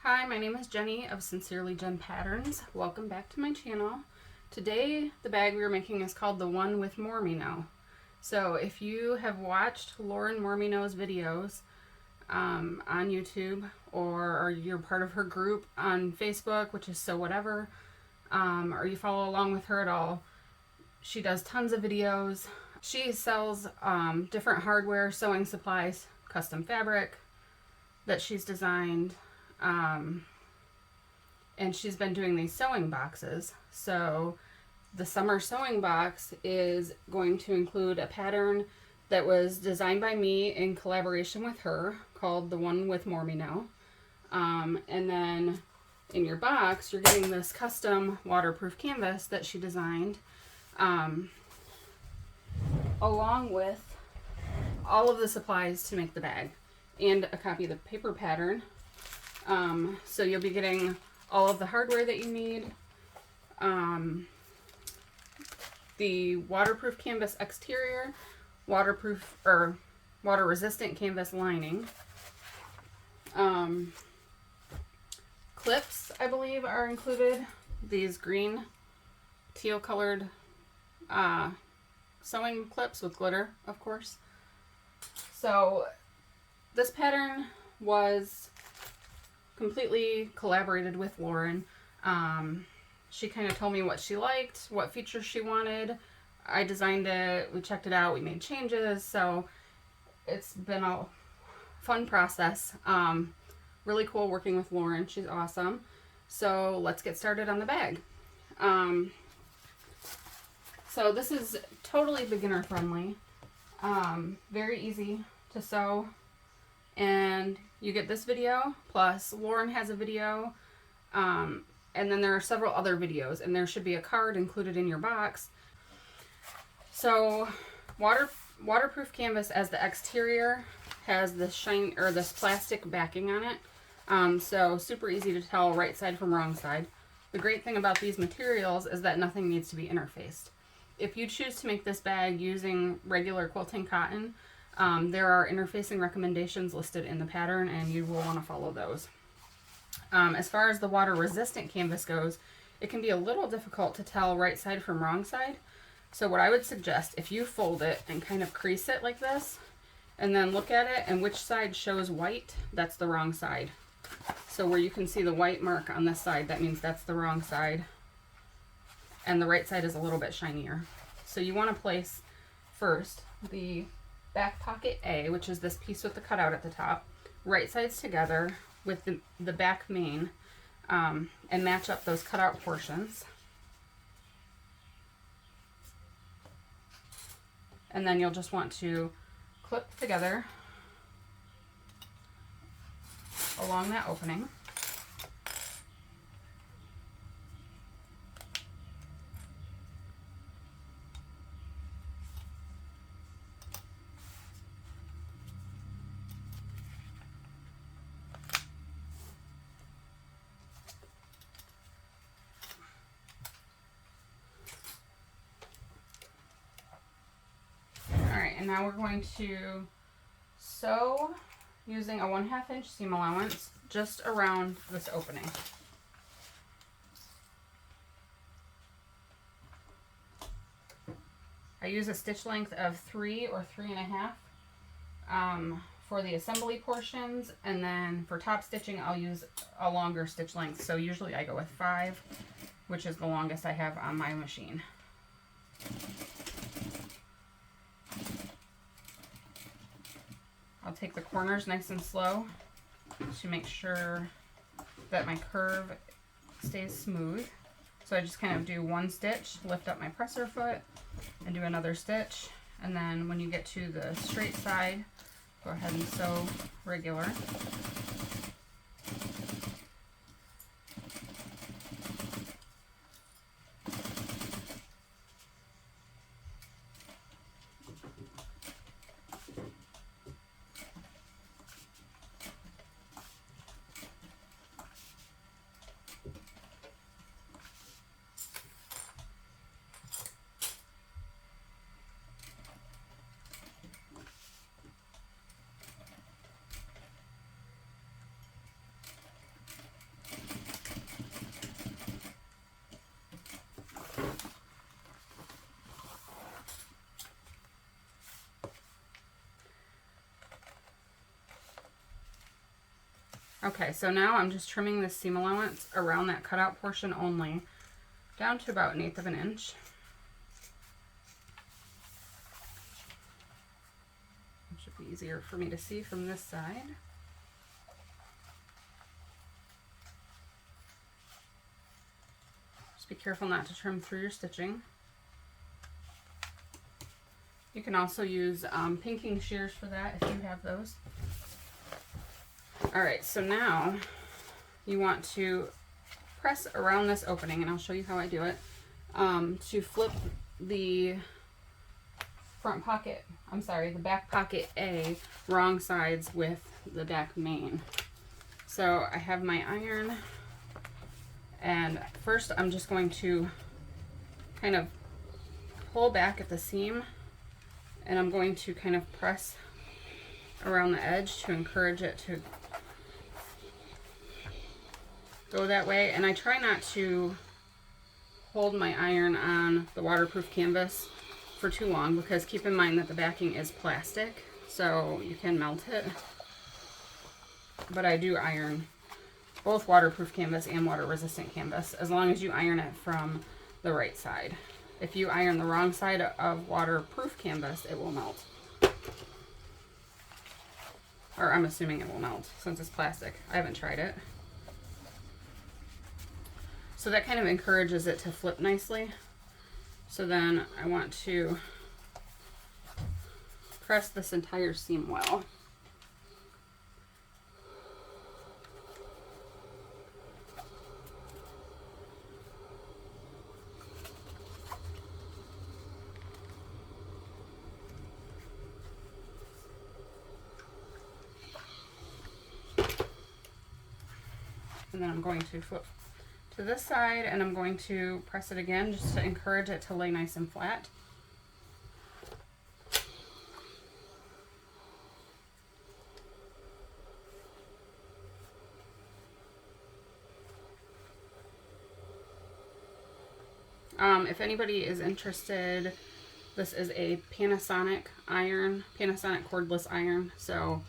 Hi, my name is Jenny of Sincerely Jen Patterns. Welcome back to my channel. Today, the bag we are making is called the One with More Me Know. So if you have watched Lauren Mormino's videos on YouTube, or you're part of her group on Facebook, which is So Whatever, or you follow along with her at all, she does tons of videos. She sells different hardware, sewing supplies, custom fabric that she's designed. And she's been doing these sewing boxes. So the summer sewing box is going to include a pattern that was designed by me in collaboration with her, called the One with More Me Know. And then in your box, you're getting this custom waterproof canvas that she designed, along with all of the supplies to make the bag, and a copy of the paper pattern. So you'll be getting all of the hardware that you need, the waterproof canvas exterior, waterproof or water resistant canvas lining, clips, I believe, are included. These green teal colored sewing clips with glitter, of course. So this pattern was completely collaborated with Lauren. She kind of told me what she liked, what features she wanted. I designed it, we checked it out, we made changes, so it's been a fun process. Really cool working with Lauren, she's awesome. So let's get started on the bag. So this is totally beginner friendly, very easy to sew. And you get this video, plus Lauren has a video, and then there are several other videos, and there should be a card included in your box. So waterproof canvas as the exterior has this shine or this plastic backing on it, so super easy to tell right side from wrong side. The great thing about these materials is that nothing needs to be interfaced. If you choose to make this bag using regular quilting cotton, there are interfacing recommendations listed in the pattern, and you will want to follow those. As far as the water resistant canvas goes, it can be a little difficult to tell right side from wrong side. So what I would suggest, if you fold it and kind of crease it like this, and then look at it, and which side shows white, that's the wrong side. So where you can see the white mark on this side, that means that's the wrong side. And the right side is a little bit shinier. So you want to place first the back pocket A, which is this piece with the cutout at the top, right sides together with the back main, and match up those cutout portions. And then you'll just want to clip together along that opening. And now we're going to sew using a 1/2 inch seam allowance just around this opening. I use a stitch length of 3 or 3.5 for the assembly portions, and then for top stitching I'll use a longer stitch length. So usually I go with 5, which is the longest I have on my machine. I'll take the corners nice and slow to make sure that my curve stays smooth. So I just kind of do one stitch, lift up my presser foot, and do another stitch. And then when you get to the straight side, go ahead and sew regular. Okay, so now I'm just trimming this seam allowance around that cutout portion only, down to about 1/8 of an inch. It should be easier for me to see from this side. Just be careful not to trim through your stitching. You can also use pinking shears for that if you have those. Alright, so now you want to press around this opening, and I'll show you how I do it, to flip the front pocket, the back pocket A wrong sides with the back main. So I have my iron, and first I'm just going to kind of pull back at the seam, and I'm going to kind of press around the edge to encourage it to go that way. And I try not to hold my iron on the waterproof canvas for too long, because keep in mind that the backing is plastic, so you can melt it. But I do iron both waterproof canvas and water resistant canvas, as long as you iron it from the right side. If you iron the wrong side of waterproof canvas, it will melt. Or I'm assuming it will melt since it's plastic. I haven't tried it. So that kind of encourages it to flip nicely. So then I want to press this entire seam well. And then I'm going to flip to this side, and I'm going to press it again just to encourage it to lay nice and flat. If anybody is interested, this is a Panasonic cordless iron. So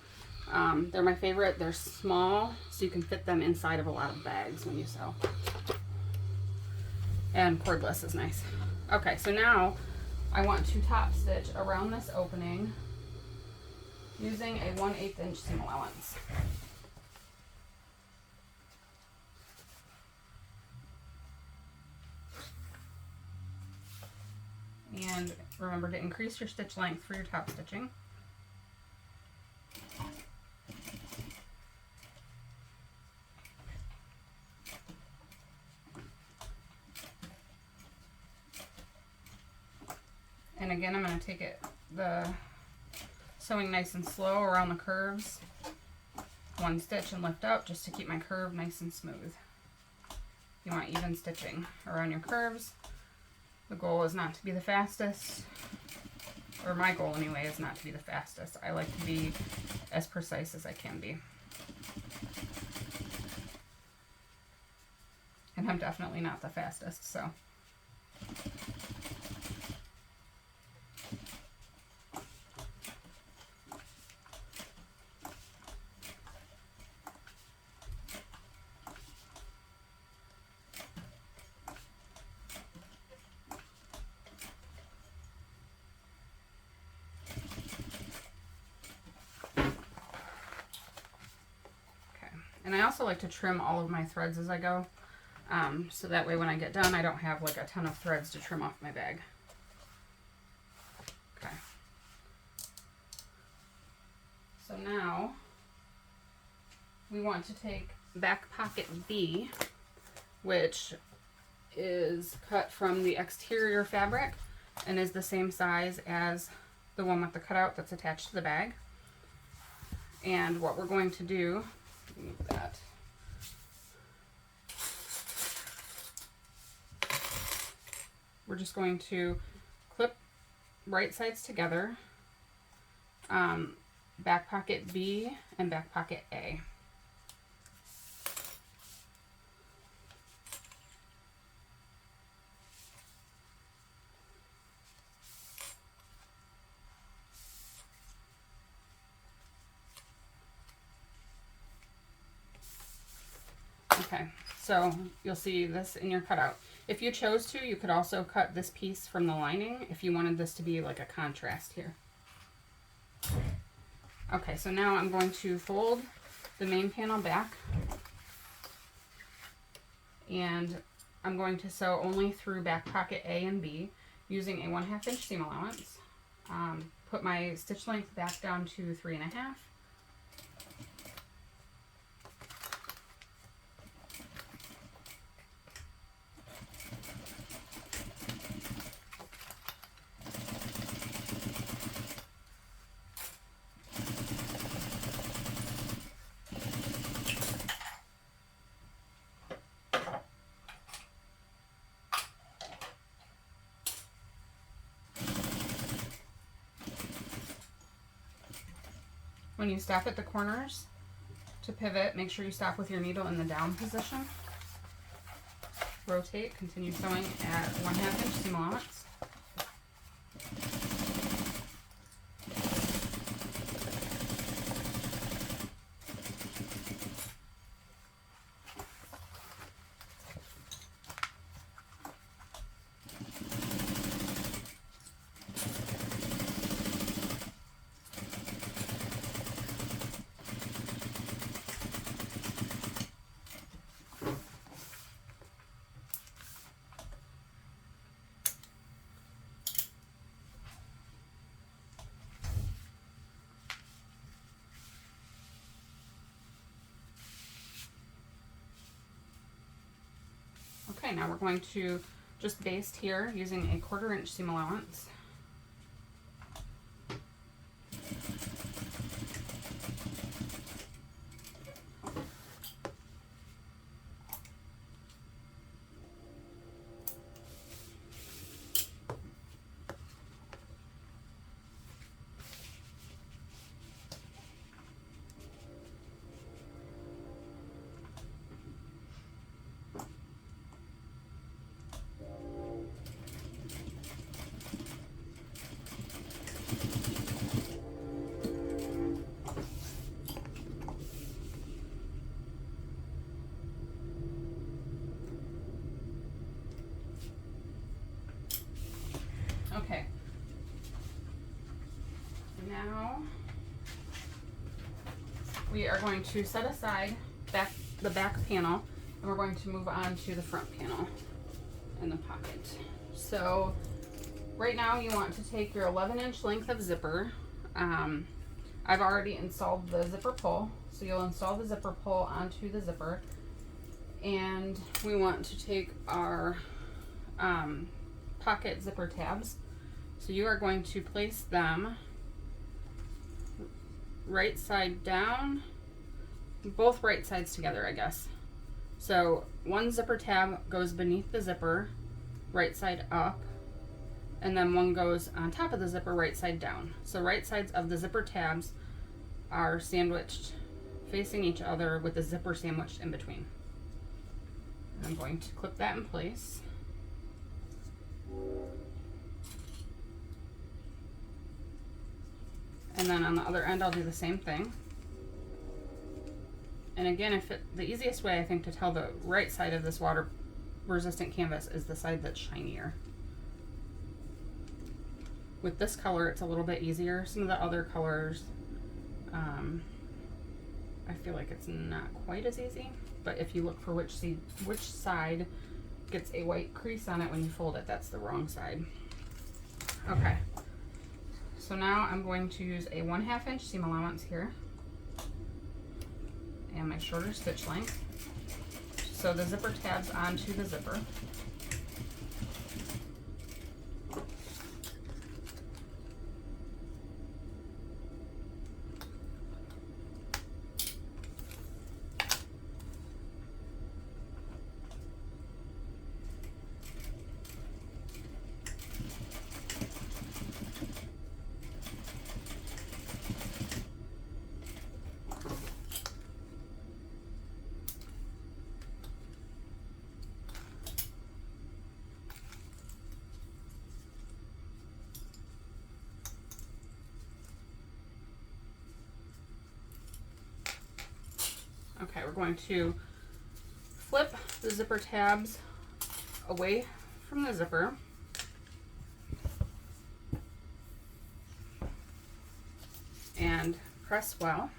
they're my favorite. They're small, so you can fit them inside of a lot of bags when you sew. And cordless is nice. Okay, so now I want to top stitch around this opening using a 1/8 inch seam allowance. And remember to increase your stitch length for your top stitching. And again, I'm going to take the sewing nice and slow around the curves. One stitch and lift up just to keep my curve nice and smooth. You want even stitching around your curves. The goal is not to be the fastest, or my goal anyway is not to be the fastest. I like to be as precise as I can be. And I'm definitely not the fastest, so. And I also like to trim all of my threads as I go, so that way when I get done I don't have like a ton of threads to trim off my bag. Okay. So now we want to take back pocket B, which is cut from the exterior fabric and is the same size as the one with the cutout that's attached to the bag. And what we're going to do, move that. We're just going to clip right sides together, back pocket B and back pocket A. Okay, so you'll see this in your cutout. If you chose to, you could also cut this piece from the lining if you wanted this to be like a contrast here. Okay, so now I'm going to fold the main panel back, and I'm going to sew only through back pocket A and B using a 1/2 inch seam allowance. Put my stitch length back down to 3.5. When you stop at the corners to pivot, make sure you stop with your needle in the down position. Rotate, continue sewing at 1/2 inch seam allowance. Okay, now we're going to just baste here using a 1/4 inch seam allowance. Okay. Now we are going to set aside the back panel, and we're going to move on to the front panel in the pocket. So right now you want to take your 11-inch length of zipper. I've already installed the zipper pull, so you'll install the zipper pull onto the zipper, and we want to take our pocket zipper tabs. So you are going to place them right side down, both right sides together, I guess. So one zipper tab goes beneath the zipper, right side up, and then one goes on top of the zipper, right side down. So right sides of the zipper tabs are sandwiched facing each other with the zipper sandwiched in between. And I'm going to clip that in place. And then on the other end, I'll do the same thing. And again, the easiest way I think to tell the right side of this water resistant canvas is the side that's shinier. With this color, it's a little bit easier. Some of the other colors, I feel like it's not quite as easy. But if you look for which side gets a white crease on it when you fold it, that's the wrong side. Okay. So now I'm going to use a 1/2 inch seam allowance here and my shorter stitch length. Sew the zipper tabs onto the zipper. Okay, we're going to the zipper tabs away from the zipper. And press well.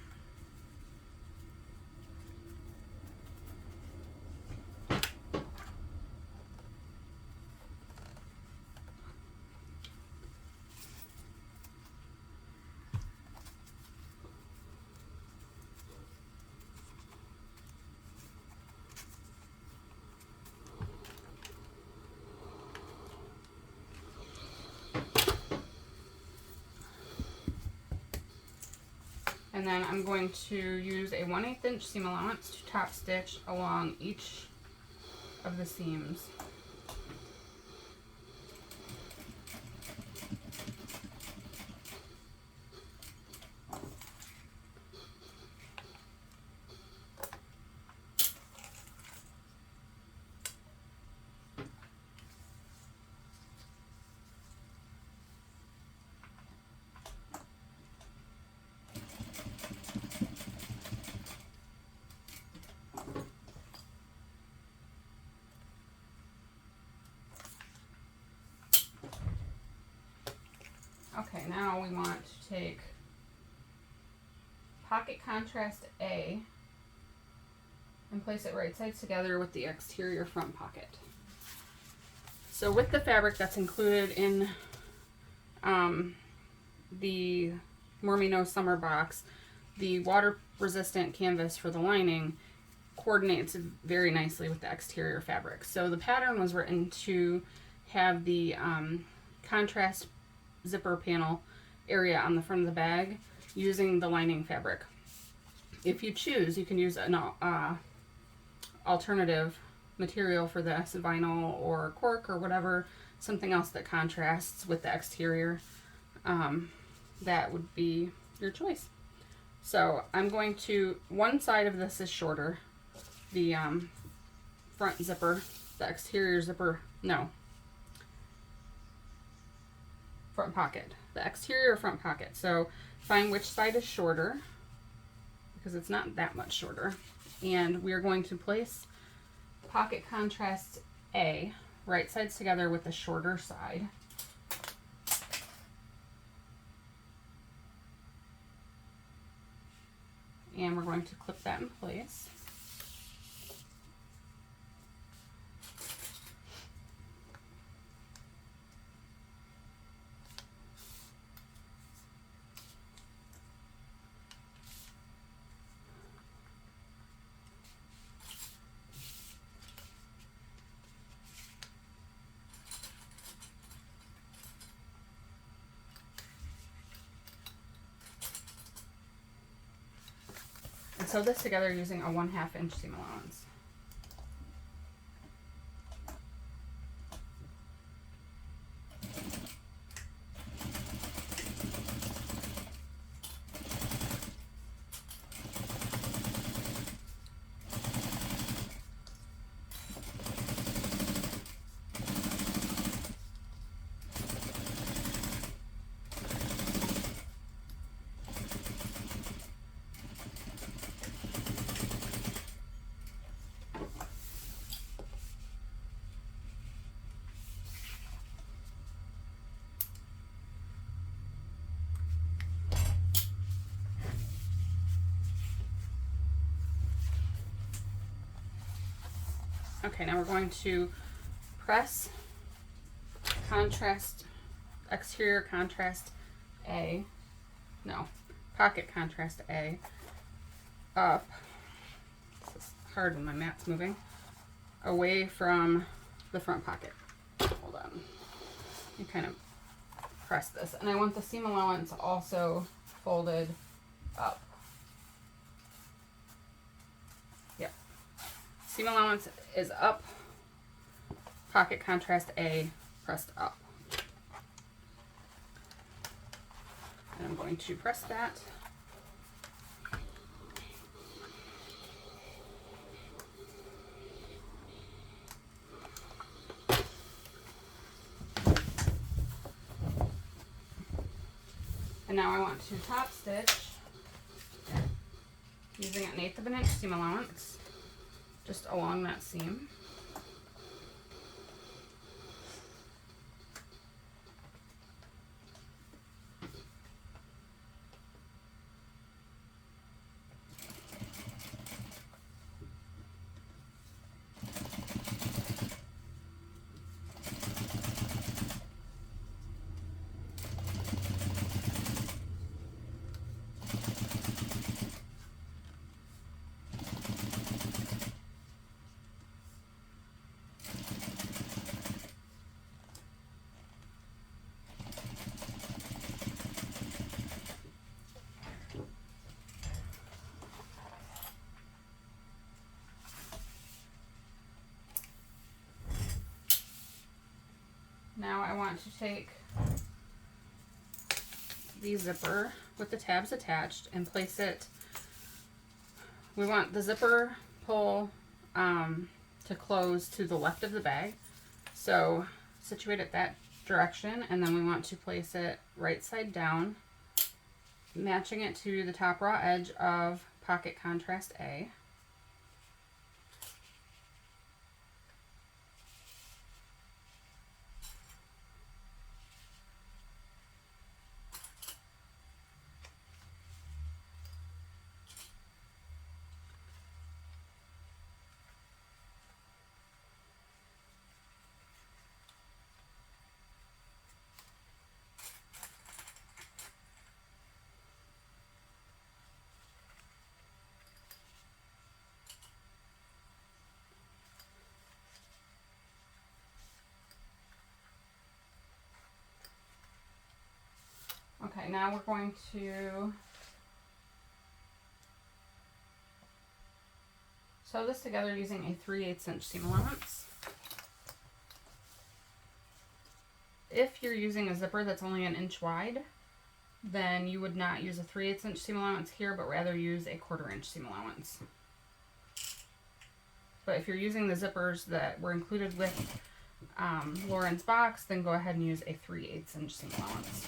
And then I'm going to use a 1/8 inch seam allowance to top stitch along each of the seams. Okay, now we want to take pocket contrast A and place it right sides together with the exterior front pocket. So with the fabric that's included in the Mormino Summer box, the water resistant canvas for the lining coordinates very nicely with the exterior fabric. So the pattern was written to have the contrast zipper panel area on the front of the bag using the lining fabric. If you choose, you can use an alternative material for this, vinyl or cork or whatever, something else that contrasts with the exterior. That would be your choice. So I'm going to, one side of this is shorter, the front zipper, the exterior zipper, no, front pocket, the exterior front pocket. So find which side is shorter, because it's not that much shorter. And we're going to place pocket contrast A right sides together with the shorter side. And we're going to clip that in place. And sew this together using a 1/2 inch seam allowance. Okay, now we're going to press contrast, exterior contrast A, no, pocket contrast A up, this is hard when my mat's moving, away from the front pocket. Hold on, you kind of press this. And I want the seam allowance also folded up. Yep. Seam allowance is up, pocket contrast A pressed up. And I'm going to press that. And now I want to top stitch using an 1/8 of an inch seam allowance just along that seam. Now I want to take the zipper with the tabs attached and place it. We want the zipper pull to close to the left of the bag. So situate it that direction, and then we want to place it right side down, matching it to the top raw edge of pocket contrast A. Okay, now we're going to sew this together using a 3/8 inch seam allowance. If you're using a zipper that's only an inch wide, then you would not use a 3/8 inch seam allowance here, but rather use a 1/4 inch seam allowance. But if you're using the zippers that were included with Lauren's box, then go ahead and use a 3/8 inch seam allowance.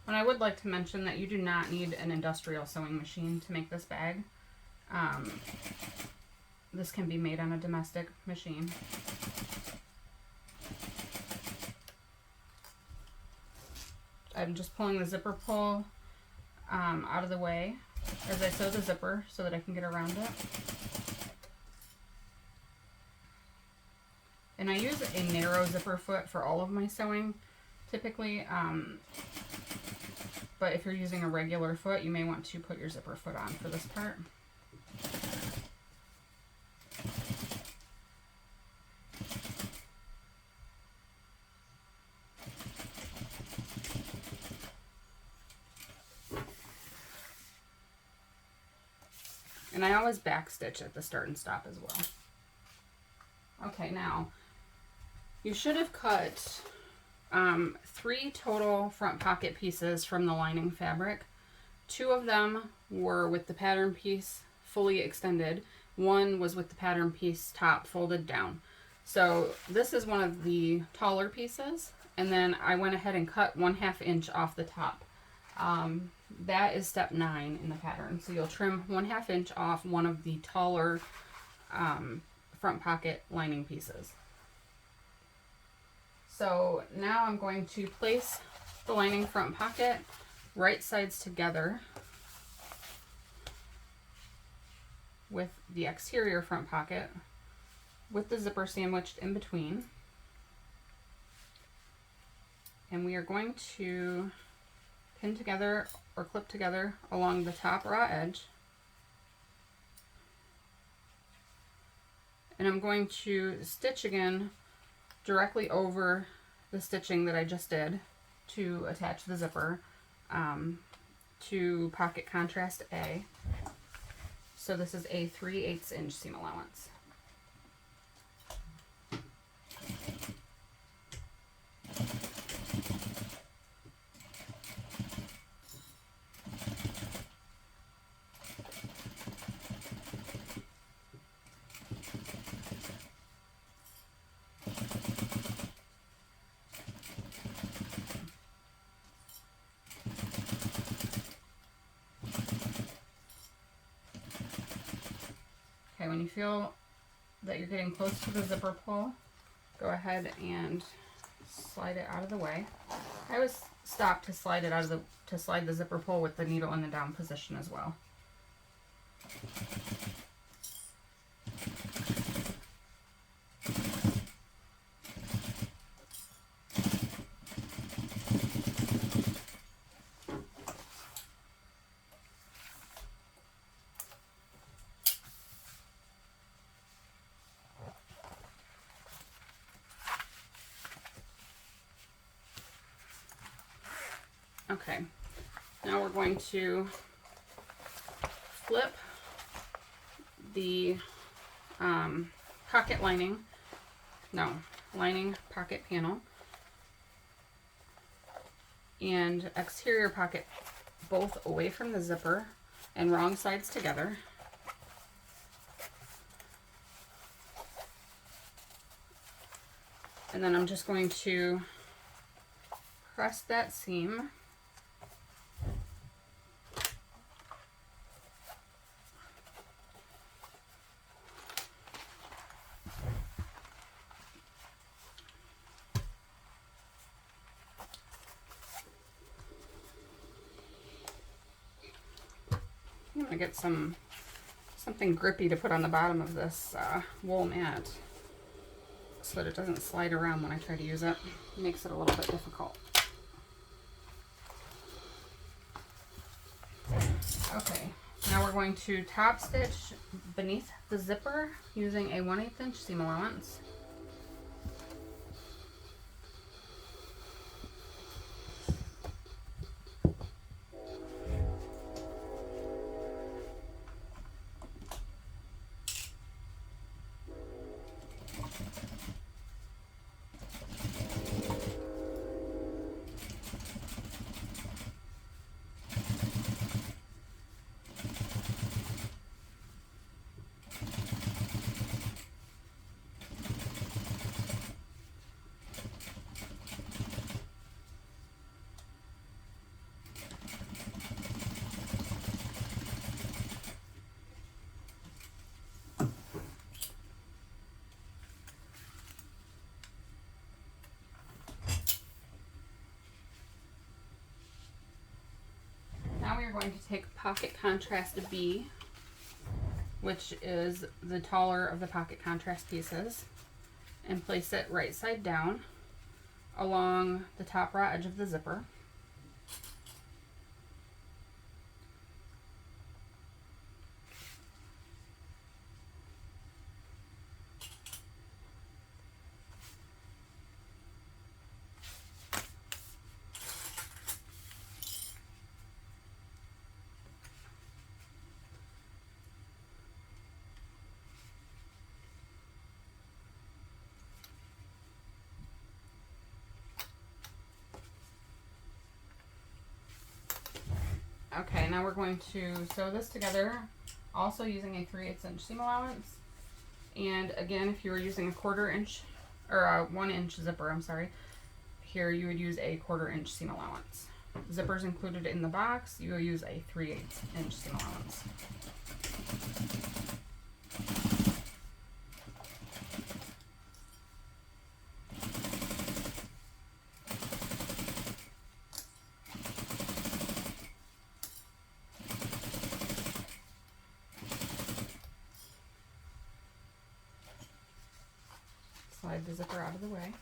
And I would like to mention that you do not need an industrial sewing machine to make this bag. This can be made on a domestic machine. I'm just pulling the zipper pull out of the way as I sew the zipper so that I can get around it. And I use a narrow zipper foot for all of my sewing typically, but if you're using a regular foot, you may want to put your zipper foot on for this part. And I always back stitch at the start and stop as well. Okay, now you should have cut 3 total front pocket pieces from the lining fabric. 2 of them were with the pattern piece fully extended. 1 was with the pattern piece top folded down. So this is one of the taller pieces, and then I went ahead and cut 1/2 inch off the top. That is step 9 in the pattern. So you'll trim 1/2 inch off one of the taller front pocket lining pieces. So now I'm going to place the lining front pocket right sides together with the exterior front pocket with the zipper sandwiched in between. And we are going to pin together or clip together along the top raw edge. And I'm going to stitch again directly over the stitching that I just did to attach the zipper to pocket contrast A. So this is a 3/8 inch seam allowance. Okay, when you feel that you're getting close to the zipper pull, go ahead and slide it out of the way. I always stop to slide it out of to slide the zipper pull with the needle in the down position as well. Okay, now we're going to flip the pocket lining pocket panel and exterior pocket both away from the zipper and wrong sides together. And then I'm just going to press that seam. I'm going to get something grippy to put on the bottom of this wool mat so that it doesn't slide around when I try to use it. It makes it a little bit difficult. Okay, now we're going to top stitch beneath the zipper using a 1/8 inch seam allowance. Now we are going to take pocket contrast B, which is the taller of the pocket contrast pieces, and place it right side down along the top raw edge of the zipper. Okay, now we're going to sew this together, also using a 3/8 inch seam allowance. And again, if you were using a 1/4 inch or a 1 inch zipper, I'm sorry, here you would use a 1/4 inch seam allowance. Zippers included in the box, you will use a 3/8 inch seam allowance. Slide the zipper out of the way.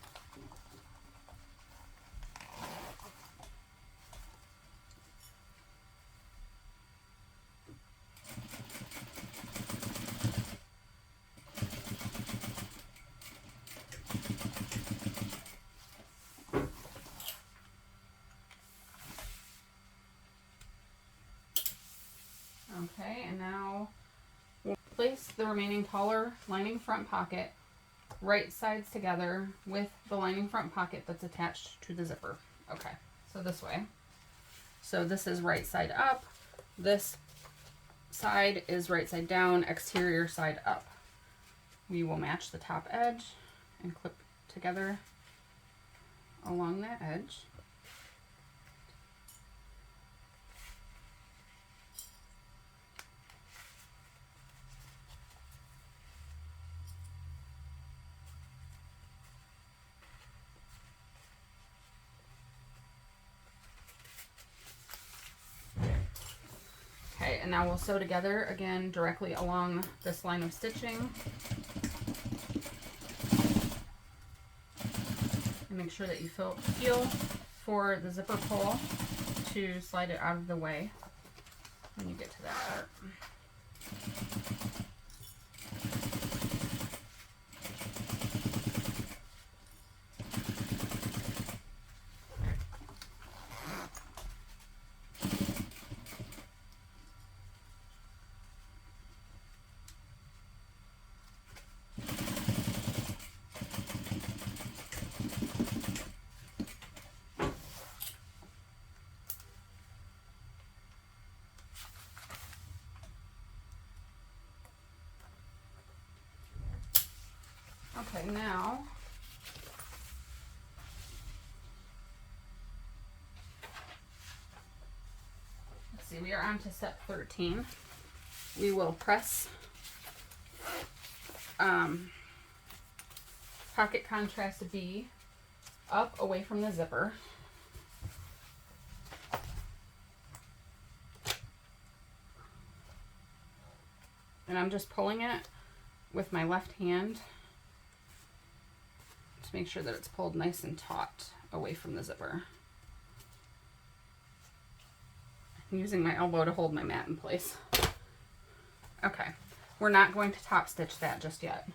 Okay, and now we'll place the remaining taller lining front pocket right sides together with the lining front pocket that's attached to the zipper. Okay, so this way. So this is right side up, this side is right side down, exterior side up. We will match the top edge and clip together along that edge. and now we'll sew together again directly along this line of stitching. And make sure that you feel for the zipper pull to slide it out of the way when you get to that part. Okay, now let's see, we are on to step 13. We will press pocket contrast B up away from the zipper. And I'm just pulling it with my left hand to make sure that it's pulled nice and taut away from the zipper. I'm using my elbow to hold my mat in place. Okay, we're not going to top stitch that just yet.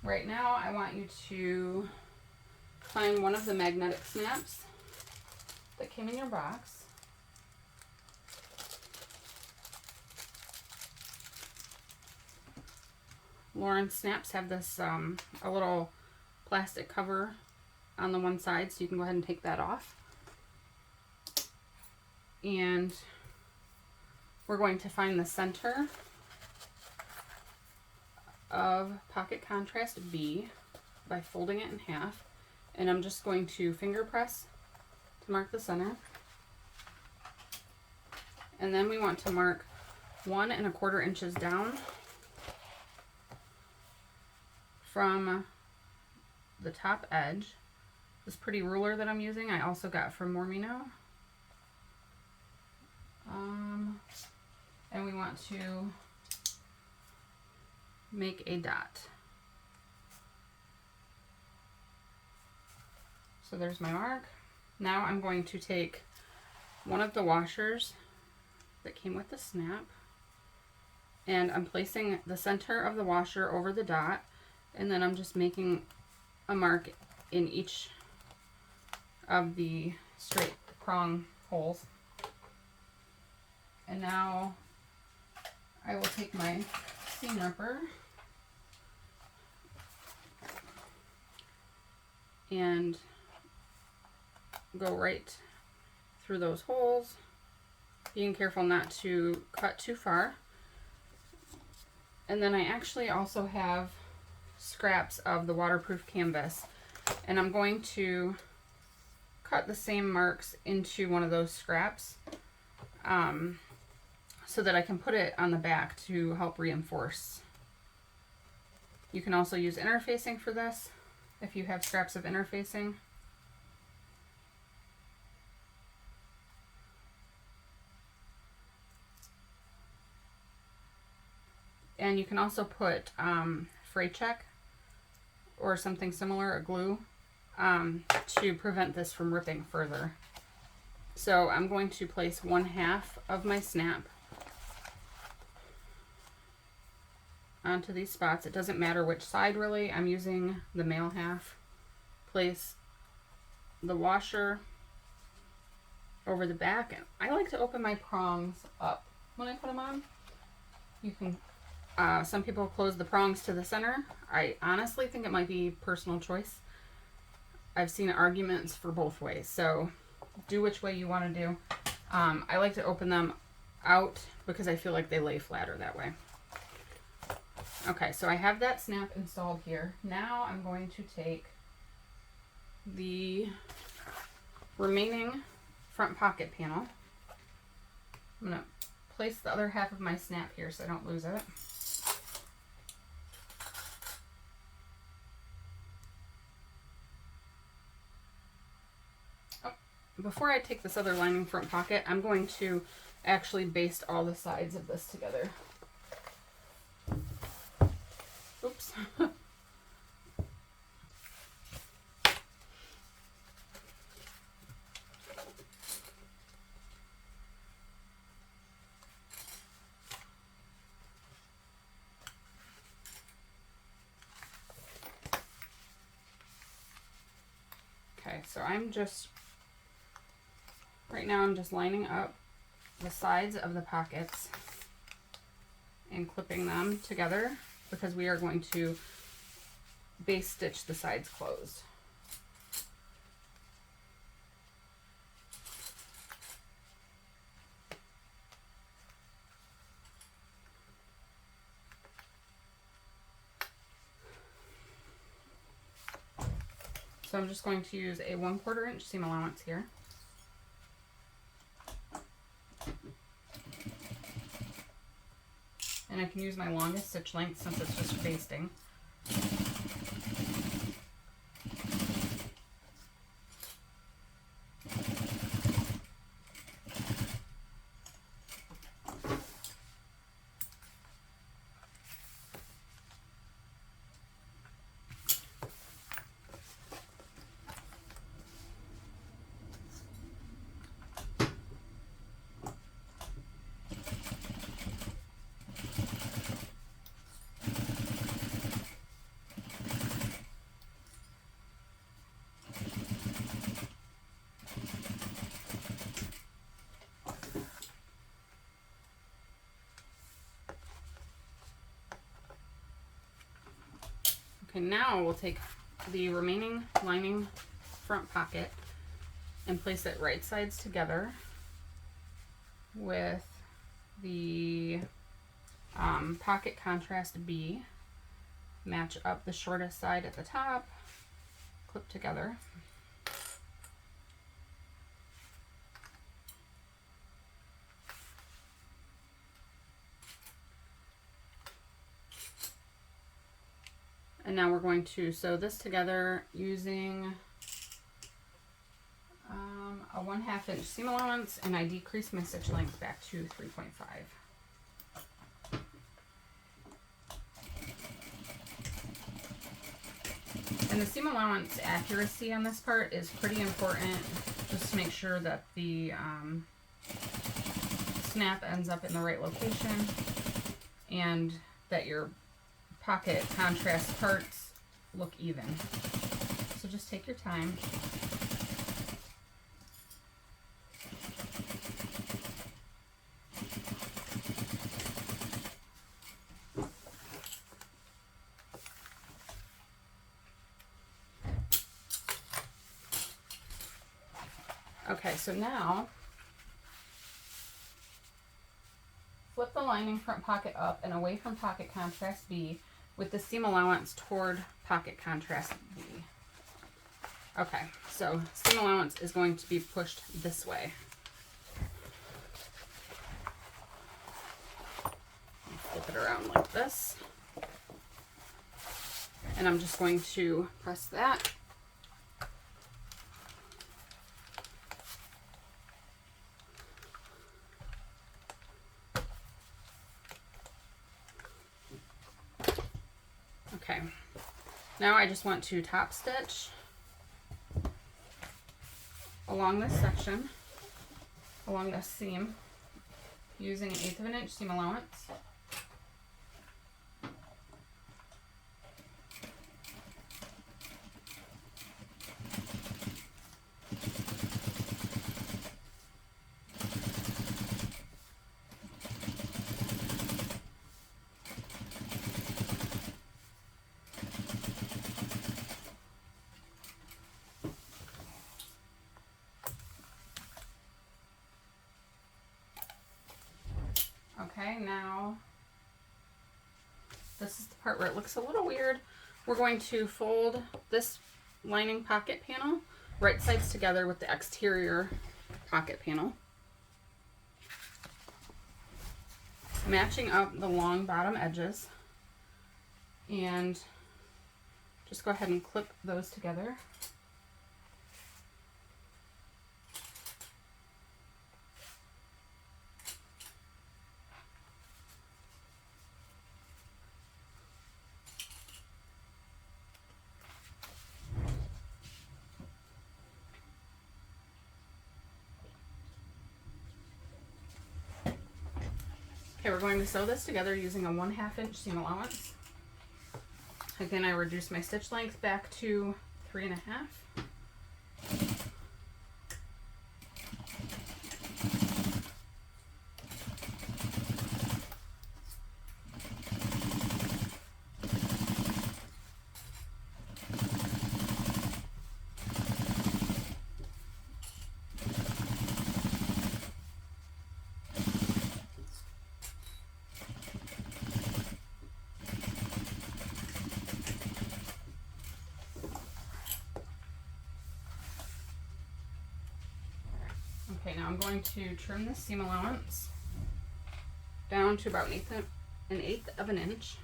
Right now, I want you to find one of the magnetic snaps that came in your box. Lauren snaps have this a little plastic cover on the one side, so you can go ahead and take that off. And we're going to find the center of pocket contrast B by folding it in half, and I'm just going to finger press to mark the center. And then we want to mark 1 1/4 inches down from the top edge. This pretty ruler that I'm using I also got from Mormino. And we want to make a dot. So there's my mark. Now I'm going to take one of the washers that came with the snap, and I'm placing the center of the washer over the dot, and then I'm just making a mark in each of the straight prong holes. And now I will take my seam ripper and go right through those holes, being careful not to cut too far. And then I actually also have scraps of the waterproof canvas, and I'm going to cut the same marks into one of those scraps so that I can put it on the back to help reinforce. You can also use interfacing for this if you have scraps of interfacing. And you can also put fray check or something similar, a glue, to prevent this from ripping further. So I'm going to place 1/2 of my snap onto these spots. It doesn't matter which side really. I'm using the male half. Place the washer over the back, and I like to open my prongs up when I put them on. You can some people close the prongs to the center. I honestly think it might be personal choice. I've seen arguments for both ways, so do which way you want to do. I like to open them out because I feel like they lay flatter that way. Okay, so I have that snap installed here. Now I'm going to take the remaining front pocket panel. I'm going to place the other half of my snap here so I don't lose it. Before I take this other lining front pocket, I'm going to actually baste all the sides of this together. Oops. Okay, so right now I'm just lining up the sides of the pockets and clipping them together because we are going to base stitch the sides closed. So I'm just going to use a 1/4 inch seam allowance here. And I can use my longest stitch length since it's just basting. Okay, now we'll take the remaining lining front pocket and place it right sides together with the pocket contrast B. Match up the shortest side at the top, clip together. And now we're going to sew this together using a 1/2 inch seam allowance, and I decreased my stitch length back to 3.5. And the seam allowance accuracy on this part is pretty important, just to make sure that the snap ends up in the right location and that your pocket contrast parts look even. So just take your time. Okay, so now flip the lining front pocket up and away from pocket contrast B with the seam allowance toward pocket contrast B. Okay, so seam allowance is going to be pushed this way. Flip it around like this. And I'm just going to press that. Okay, now I just want to top stitch along this section, along this seam, using an 1/8 of an inch seam allowance. Okay, now this is the part where it looks a little weird. We're going to fold this lining pocket panel right sides together with the exterior pocket panel, matching up the long bottom edges, and just go ahead and clip those together. Okay, we're going to sew this together using a 1/2 inch seam allowance. Again, I reduced my stitch length back to 3.5. Okay, now I'm going to trim this seam allowance down to about an eighth of an inch.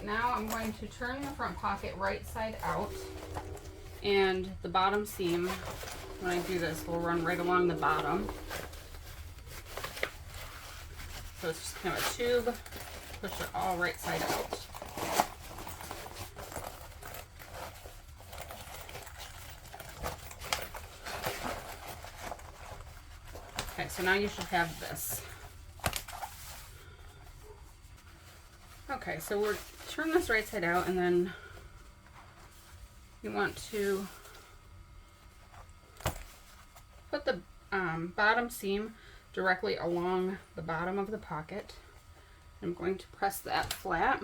Now I'm going to turn the front pocket right side out, and the bottom seam, when I do this, will run right along the bottom. So it's just kind of a tube, push it all right side out. Okay, so now you should have this. Okay, so we're turn this right side out, and then you want to put the bottom seam directly along the bottom of the pocket. I'm going to press that flat.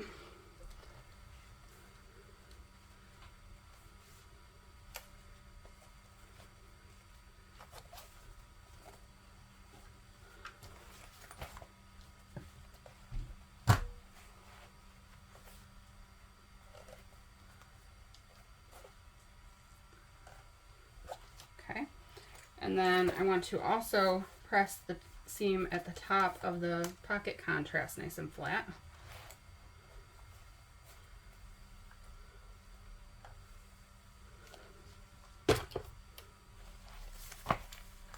And then I want to also press the seam at the top of the pocket contrast nice and flat.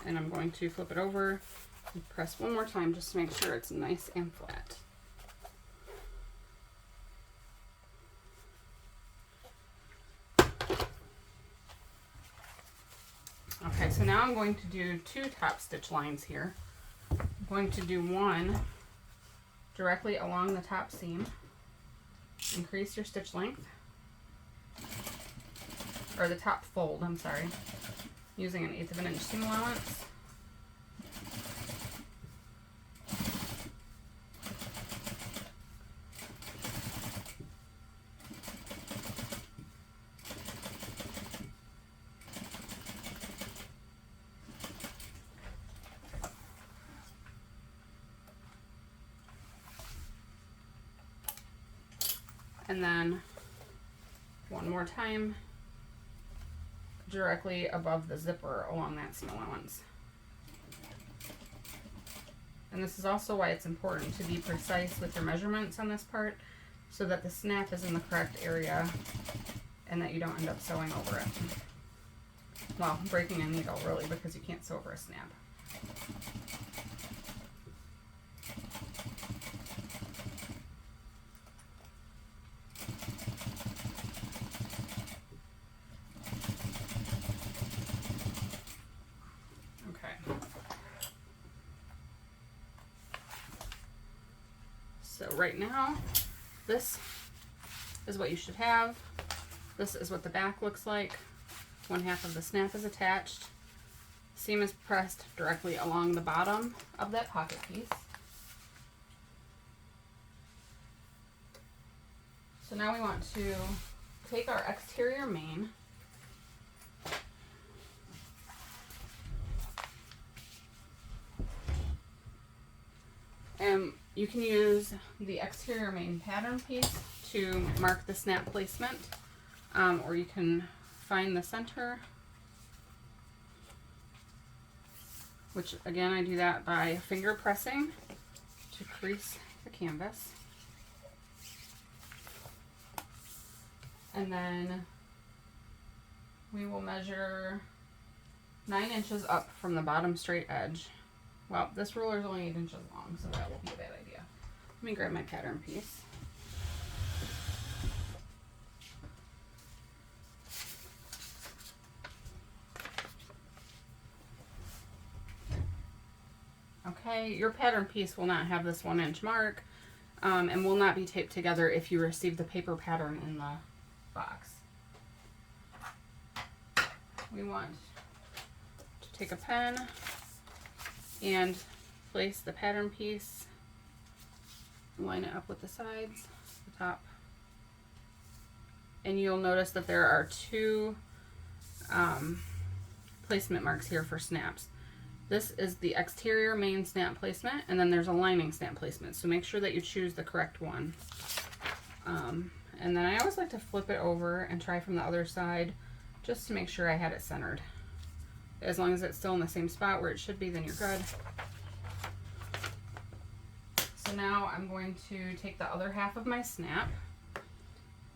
And I'm going to flip it over and press one more time just to make sure it's nice and flat. Okay, so now I'm going to do 2 top stitch lines here. I'm going to do one directly along the top seam. Increase your stitch length, or the top fold, I'm sorry, using an 1/8 of an inch seam allowance. And then one more time directly above the zipper along that seam allowance. And this is also why it's important to be precise with your measurements on this part, so that the snap is in the correct area and that you don't end up sewing over it. Well, breaking a needle really, because you can't sew over a snap. So right now, this is what you should have. This is what the back looks like. 1/2 of the snap is attached. Seam is pressed directly along the bottom of that pocket piece. So now we want to take our exterior main and you can use the exterior main pattern piece to mark the snap placement, or you can find the center, which again I do that by finger pressing to crease the canvas. And then we will measure 9 inches up from the bottom straight edge. Well, this ruler is only 8 inches long, so that won't be a bad idea. Let me grab my pattern piece. Okay, your pattern piece will not have this 1 inch mark and will not be taped together if you receive the paper pattern in the box. We want to take a pen and place the pattern piece, line it up with the sides, the top, and you'll notice that there are 2 placement marks here for snaps. This is the exterior main snap placement, and then there's a lining snap placement, so make sure that you choose the correct one. And then I always like to flip it over and try from the other side just to make sure I had it centered. As long as it's still in the same spot where it should be, then you're good. So now I'm going to take the other half of my snap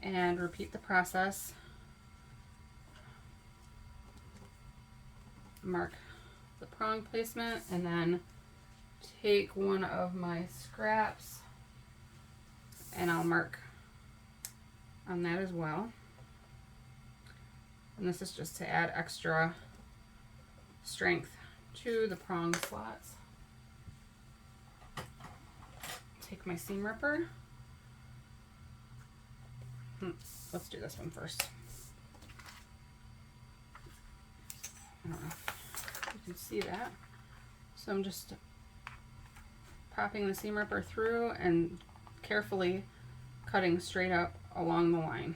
and repeat the process. Mark the prong placement, and then take one of my scraps and I'll mark on that as well. And this is just to add extra strength to the prong slots. Take my seam ripper. Let's do this one first. I don't know if you can see that. So I'm just popping the seam ripper through and carefully cutting straight up along the line.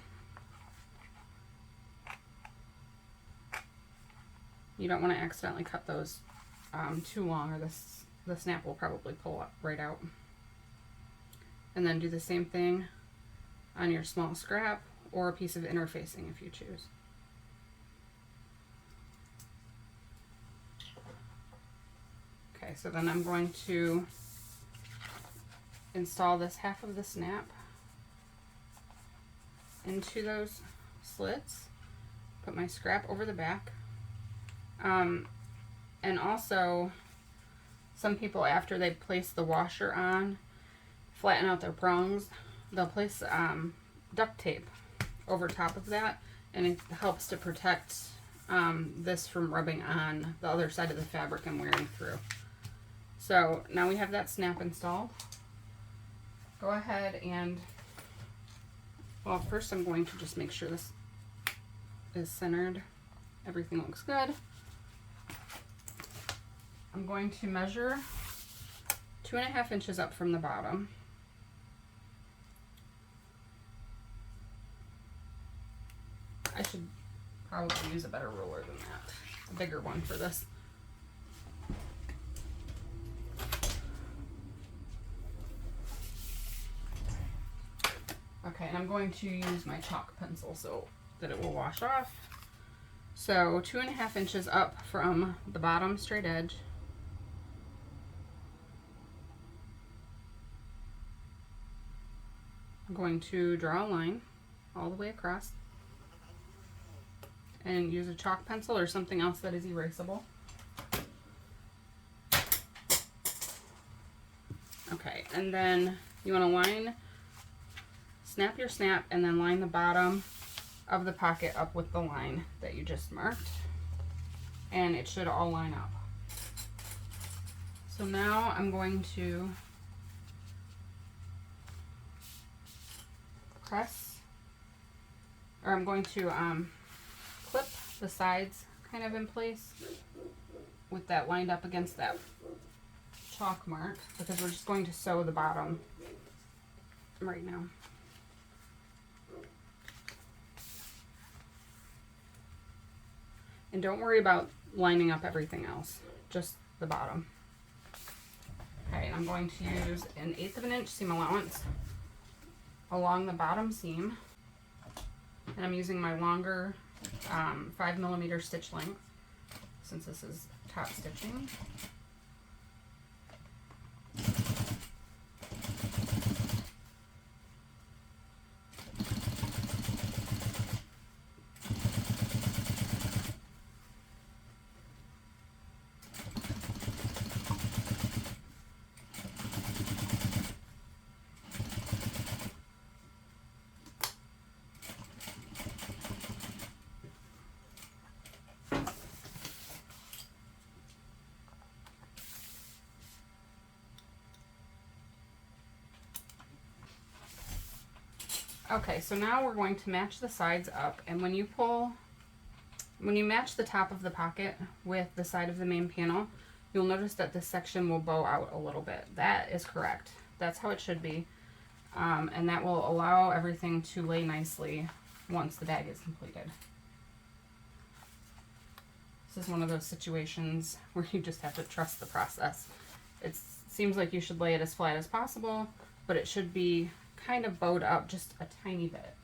You don't want to accidentally cut those too long, or the snap will probably pull up right out. And then do the same thing on your small scrap or a piece of interfacing if you choose. Okay, so then I'm going to install this half of the snap into those slits, put my scrap over the back, and also some people, after they place the washer on, flatten out their prongs, they'll place duct tape over top of that, and it helps to protect this from rubbing on the other side of the fabric and wearing through. So now we have that snap installed. Go ahead and, well, first I'm going to just make sure this is centered. Everything looks good. I'm going to measure 2.5 inches up from the bottom. I should probably use a better ruler than that, a bigger one for this. Okay, and I'm going to use my chalk pencil so that it will wash off. So 2.5 inches up from the bottom straight edge. I'm going to draw a line all the way across and use a chalk pencil or something else that is erasable. Okay, and then you want to line, snap your snap, and then line the bottom of the pocket up with the line that you just marked, and it should all line up. So now I'm going to press, or I'm going to clip the sides kind of in place with that lined up against that chalk mark, because we're just going to sew the bottom right now. And don't worry about lining up everything else, just the bottom. Okay, and I'm going to use 1/8 of an inch seam allowance along the bottom seam. And I'm using my longer 5mm stitch length, since this is top stitching. Okay, so now we're going to match the sides up, and when you match the top of the pocket with the side of the main panel, you'll notice that this section will bow out a little bit. That is correct. That's how it should be. And that will allow everything to lay nicely once the bag is completed. This is one of those situations where you just have to trust the process. It seems like you should lay it as flat as possible, but it should be kind of bowed up just a tiny bit.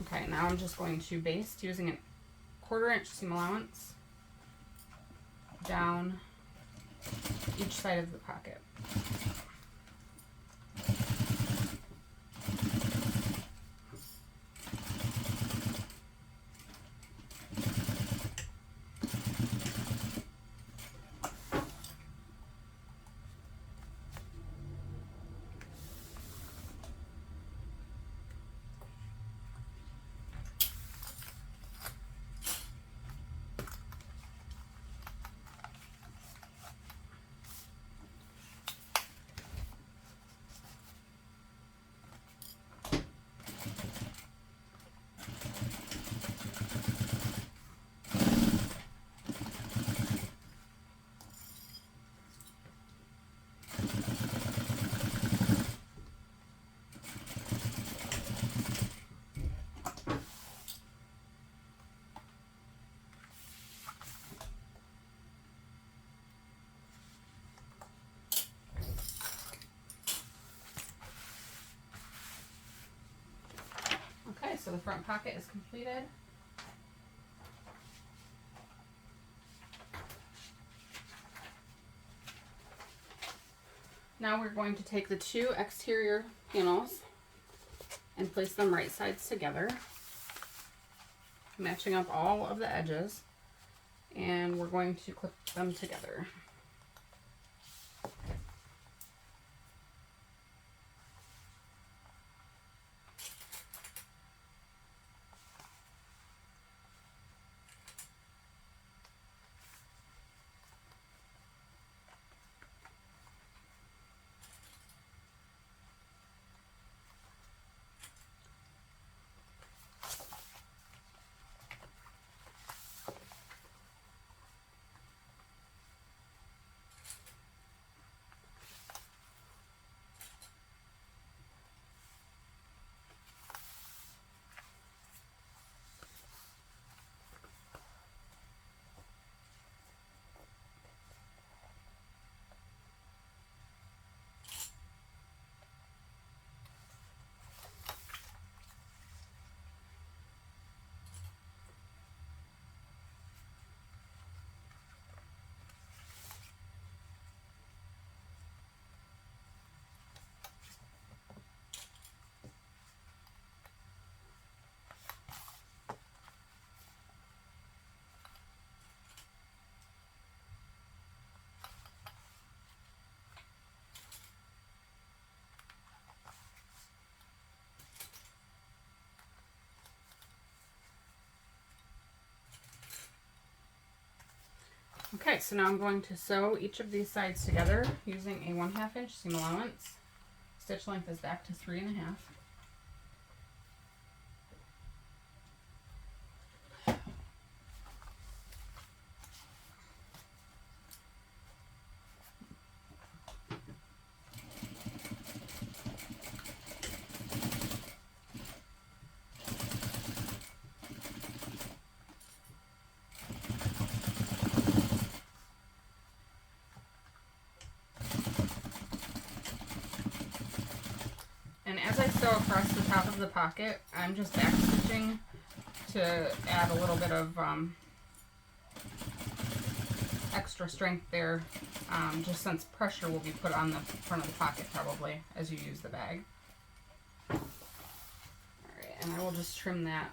Okay, now I'm just going to baste using a 1/4 inch seam allowance down each side of the pocket. Okay, so the front pocket is completed. Now we're going to take the 2 exterior panels and place them right sides together, matching up all of the edges, and we're going to clip them together. Okay, so now I'm going to sew each of these sides together using a 1/2 inch seam allowance. Stitch length is back to 3.5. So across the top of the pocket, I'm just back stitching to add a little bit of extra strength there, just since pressure will be put on the front of the pocket probably as you use the bag. Alright, and I will just trim that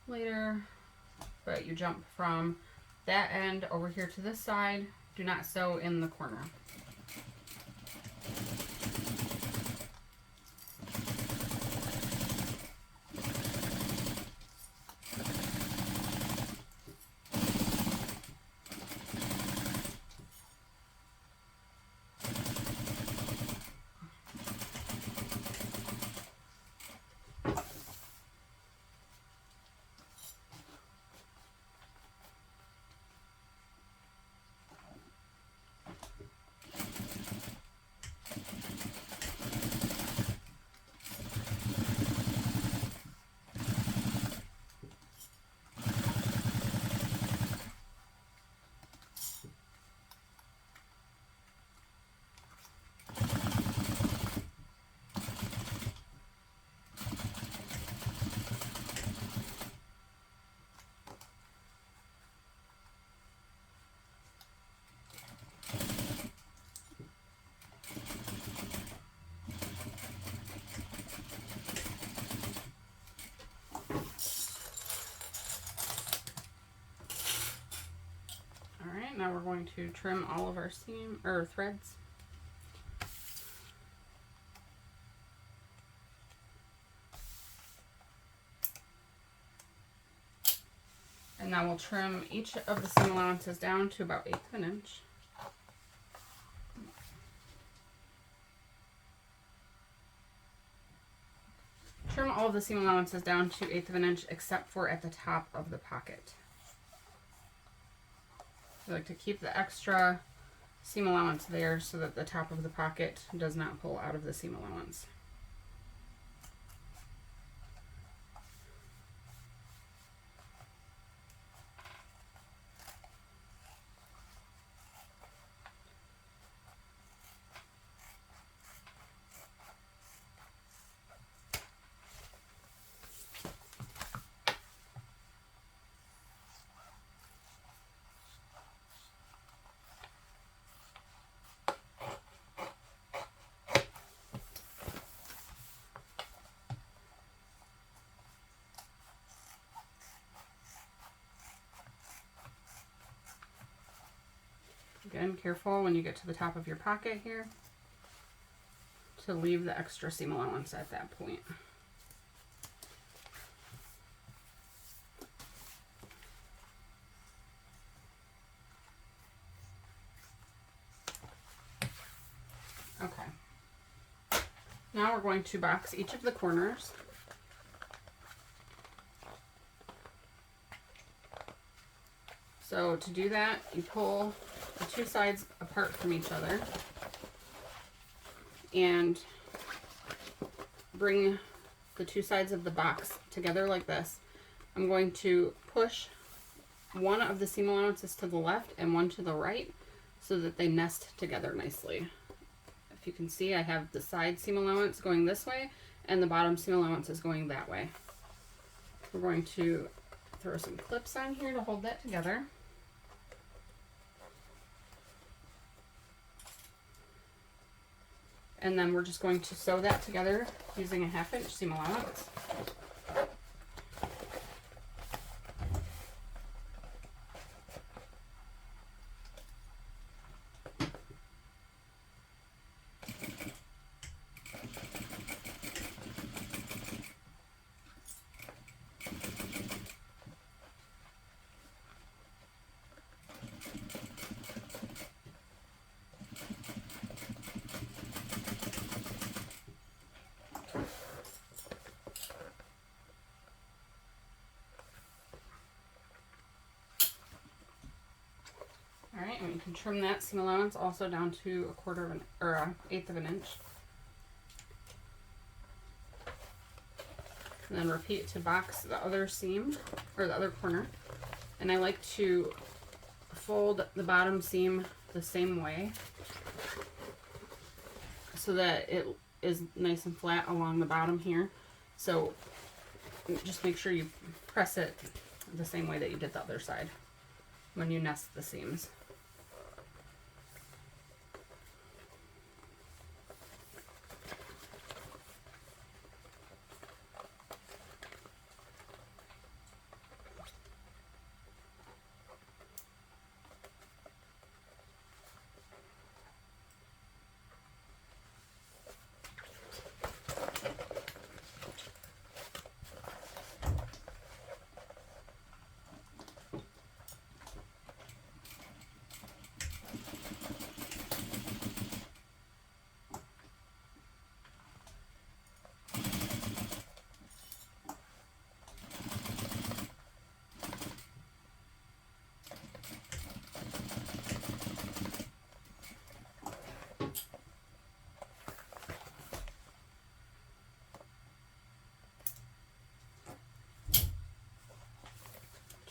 later, but you jump from that end over here to this side. Do not sew in the corner. Now we're going to trim all of our seam or threads. And now we'll trim each of the seam allowances down to about 1/8 of an inch. Trim all of the seam allowances down to 1/8 of an inch except for at the top of the pocket. I like to keep the extra seam allowance there so that the top of the pocket does not pull out of the seam allowance. Again, careful when you get to the top of your pocket here to leave the extra seam allowance at that point. Okay. Now we're going to box each of the corners. So to do that, you pull the two sides apart from each other and bring the two sides of the box together like this. I'm going to push one of the seam allowances to the left and one to the right so that they nest together nicely. If you can see, I have the side seam allowance going this way and the bottom seam allowance is going that way. We're going to throw some clips on here to hold that together. And then we're just going to sew that together using a 1/2 inch seam allowance. Alright, and we can trim that seam allowance also down to 1/4 of an, or 1/8 of an inch. And then repeat to box the other seam, or the other corner. And I like to fold the bottom seam the same way so that it is nice and flat along the bottom here. So just make sure you press it the same way that you did the other side when you nest the seams.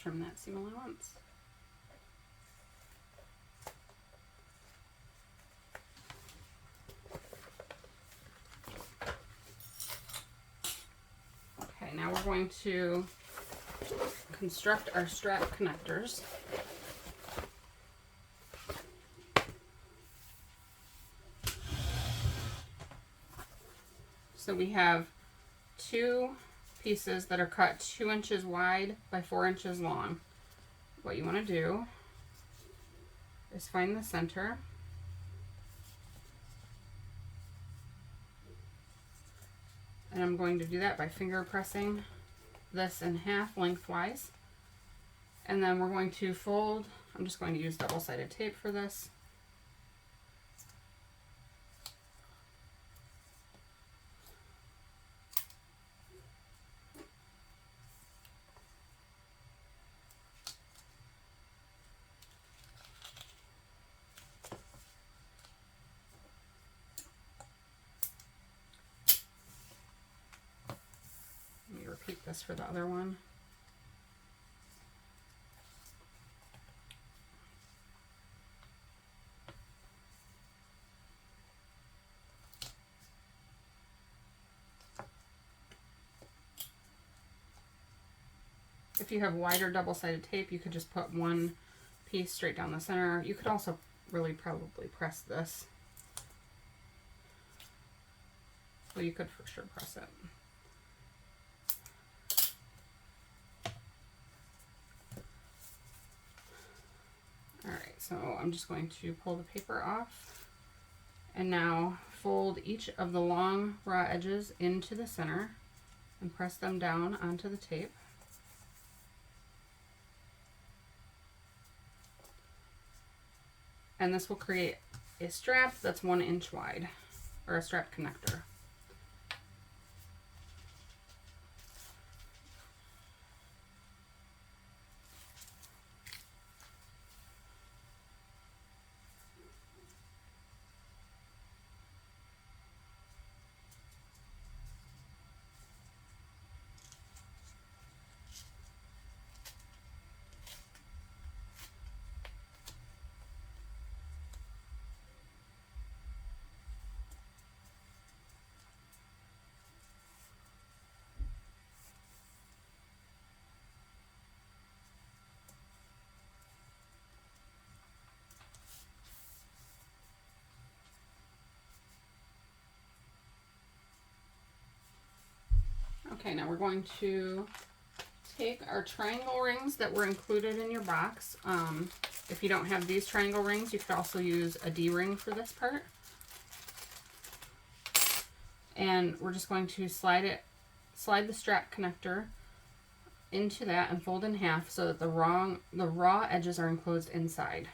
Trim that seam allowance. Okay, now we're going to construct our strap connectors. So we have two pieces that are cut 2 inches wide by 4 inches long. What you want to do is find the center. And I'm going to do that by finger pressing this in half lengthwise. And then we're going to fold. I'm just going to use double-sided tape for this. Let me repeat this for the other one. If you have wider double-sided tape, you could just put one piece straight down the center. You could also really probably press this. Well, you could for sure press it. Alright, so I'm just going to pull the paper off and now fold each of the long raw edges into the center and press them down onto the tape. And this will create a strap that's 1 inch wide, or a strap connector. Okay, now we're going to take our triangle rings that were included in your box. If you don't have these triangle rings, you could also use a D-ring for this part. And we're just going to slide the strap connector into that and fold in half so that the raw edges are enclosed inside.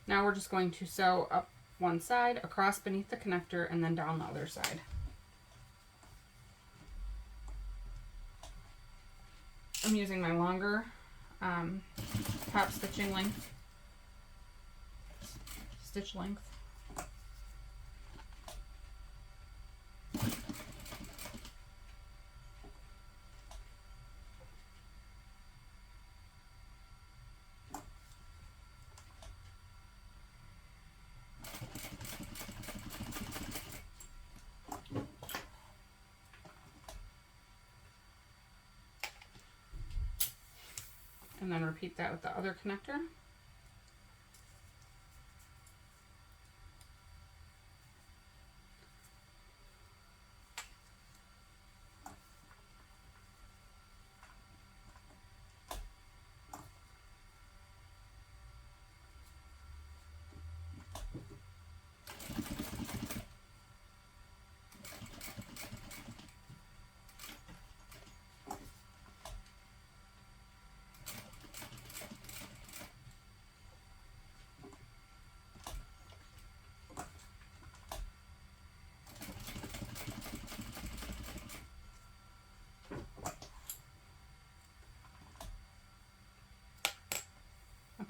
Now we're just going to sew up one side, across beneath the connector, and then down the other side. I'm using my longer top stitch length. And then repeat that with the other connector.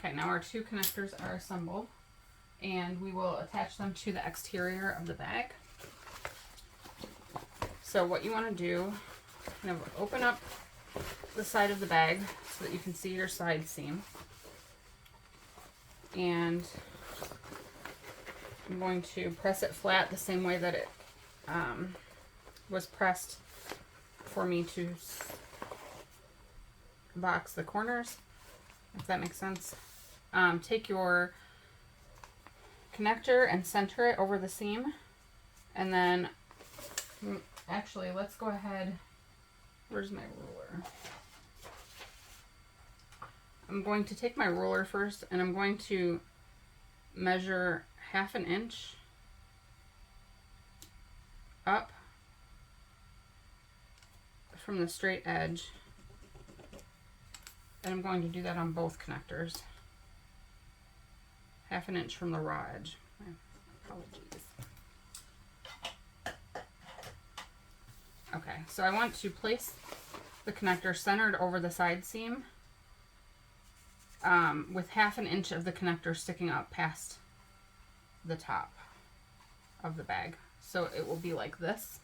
Okay, now our two connectors are assembled, and we will attach them to the exterior of the bag. So what you want to do, kind of open up the side of the bag so that you can see your side seam. And I'm going to press it flat the same way that it was pressed for me to box the corners, if that makes sense. Take your connector and center it over the seam, and then actually let's go ahead, where's my ruler? I'm going to take my ruler first, and I'm going to measure 1/2 inch up from the straight edge, and I'm going to do that on both connectors. 1/2 inch from the raw edge. My apologies. Okay, so I want to place the connector centered over the side seam, with 1/2 inch of the connector sticking up past the top of the bag. So it will be like this.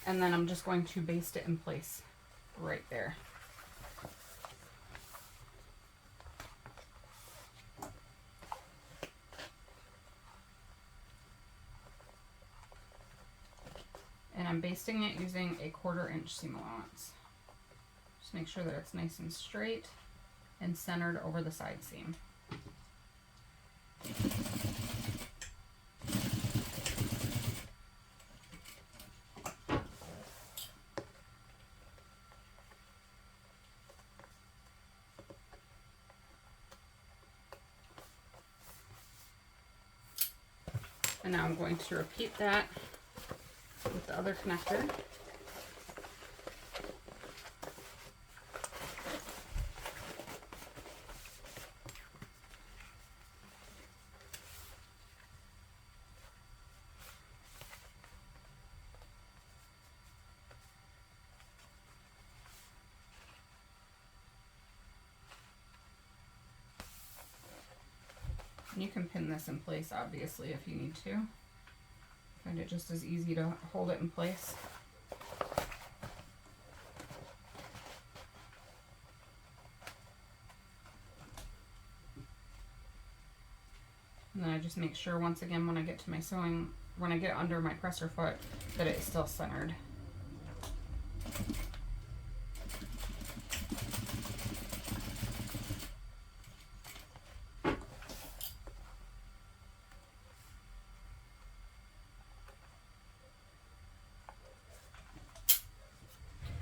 And then I'm just going to baste it in place right there. And I'm basting it using a 1/4 inch seam allowance. Just make sure that it's nice and straight and centered over the side seam. And now I'm going to repeat that with the other connector. And you can pin this in place, obviously, if you need to. Find it just as easy to hold it in place. And then I just make sure, once again, when I get to my sewing, when I get under my presser foot, that it's still centered.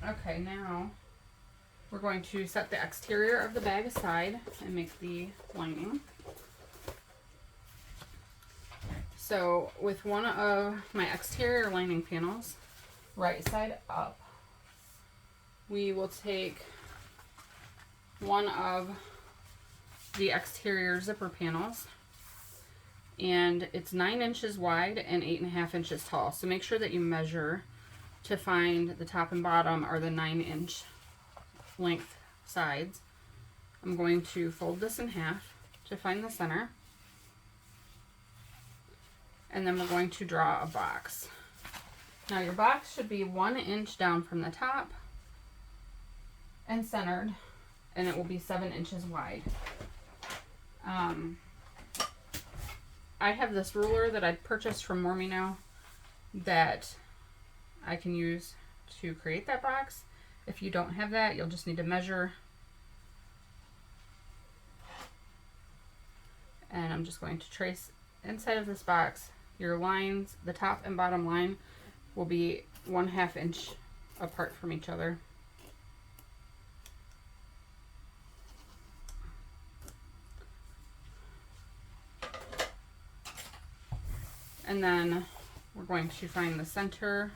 Okay, now we're going to set the exterior of the bag aside and make the lining. So with one of my exterior lining panels, right side up, we will take one of the exterior zipper panels, and it's 9 inches wide and 8.5 inches tall. So make sure that you measure to find the top and bottom are the 9-inch length sides. I'm going to fold this in half to find the center. And then we're going to draw a box. Now your box should be 1 inch down from the top and centered, and it will be 7 inches wide. I have this ruler that I purchased from More Me Now that I can use to create that box. If you don't have that, you'll just need to measure. And I'm just going to trace inside of this box. Your lines, the top and bottom line, will be 1/2 inch apart from each other. And then we're going to find the center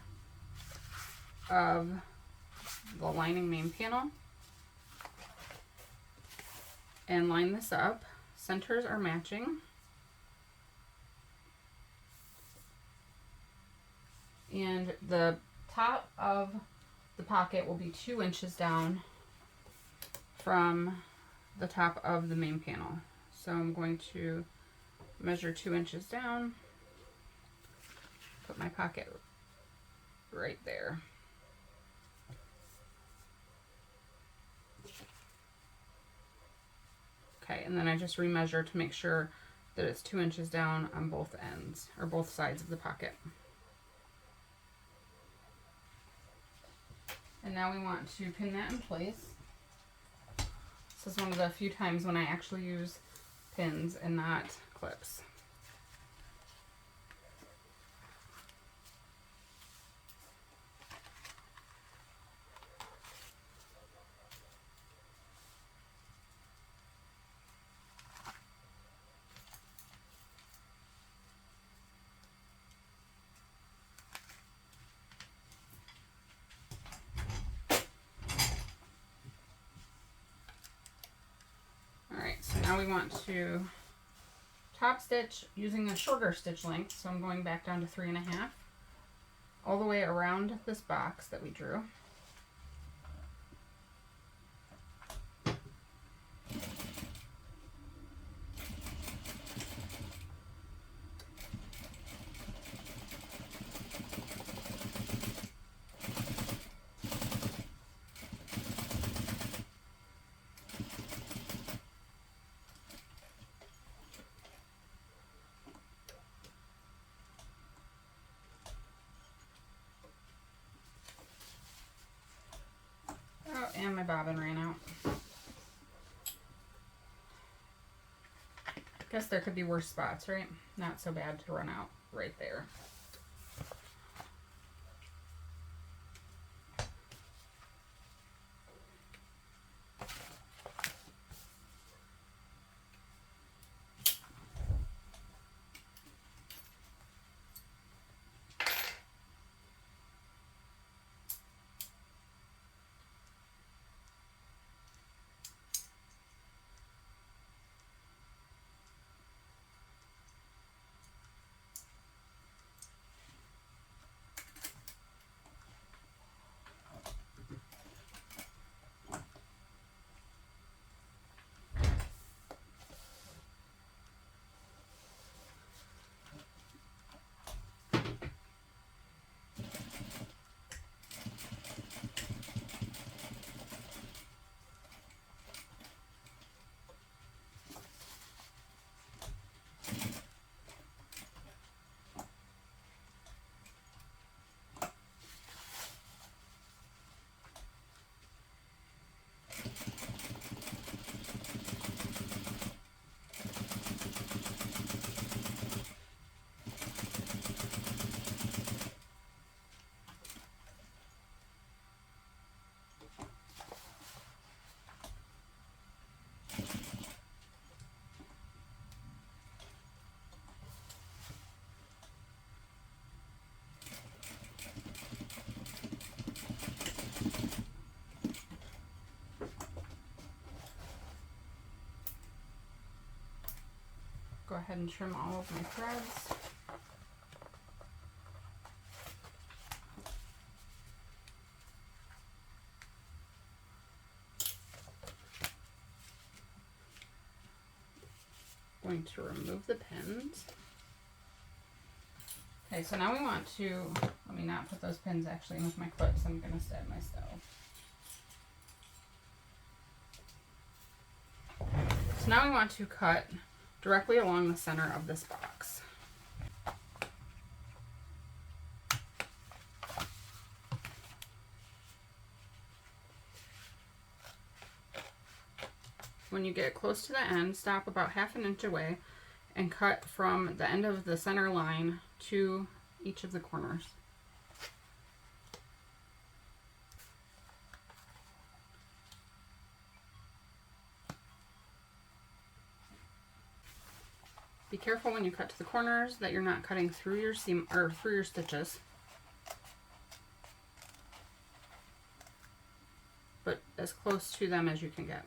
of the lining main panel and line this up. Centers are matching. And the top of the pocket will be 2 inches down from the top of the main panel. So I'm going to measure 2 inches down, put my pocket right there. Okay, and then I just remeasure to make sure that it's 2 inches down on both ends, or both sides of the pocket. And now we want to pin that in place. This is one of the few times when I actually use pins and not clips. now we want to top stitch using a shorter stitch length. So I'm going back down to 3.5 all the way around this box that we drew. Oh, and my bobbin ran out. Guess there could be worse spots, right? Not so bad to run out right there. Go ahead and trim all of my threads. Going to remove the pins. Okay, so now we want to, let me not put those pins actually in with my clips. I'm going to stab my stove. So now we want to cut directly along the center of this box. When you get close to the end, stop about 1/2 inch away and cut from the end of the center line to each of the corners. Be careful when you cut to the corners that you're not cutting through your seam or through your stitches. But as close to them as you can get.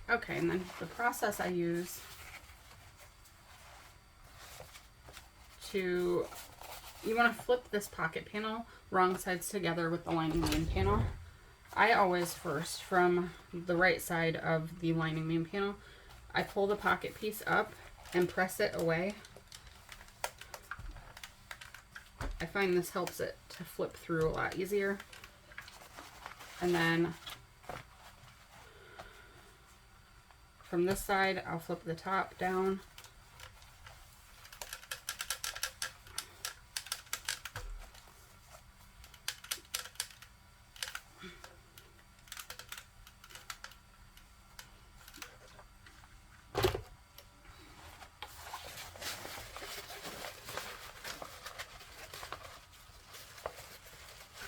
Okay, and then the process I use to, you want to flip this pocket panel wrong sides together with the lining main panel. I always first, from the right side of the lining main panel, I pull the pocket piece up and press it away. I find this helps it to flip through a lot easier. And then from this side, I'll flip the top down.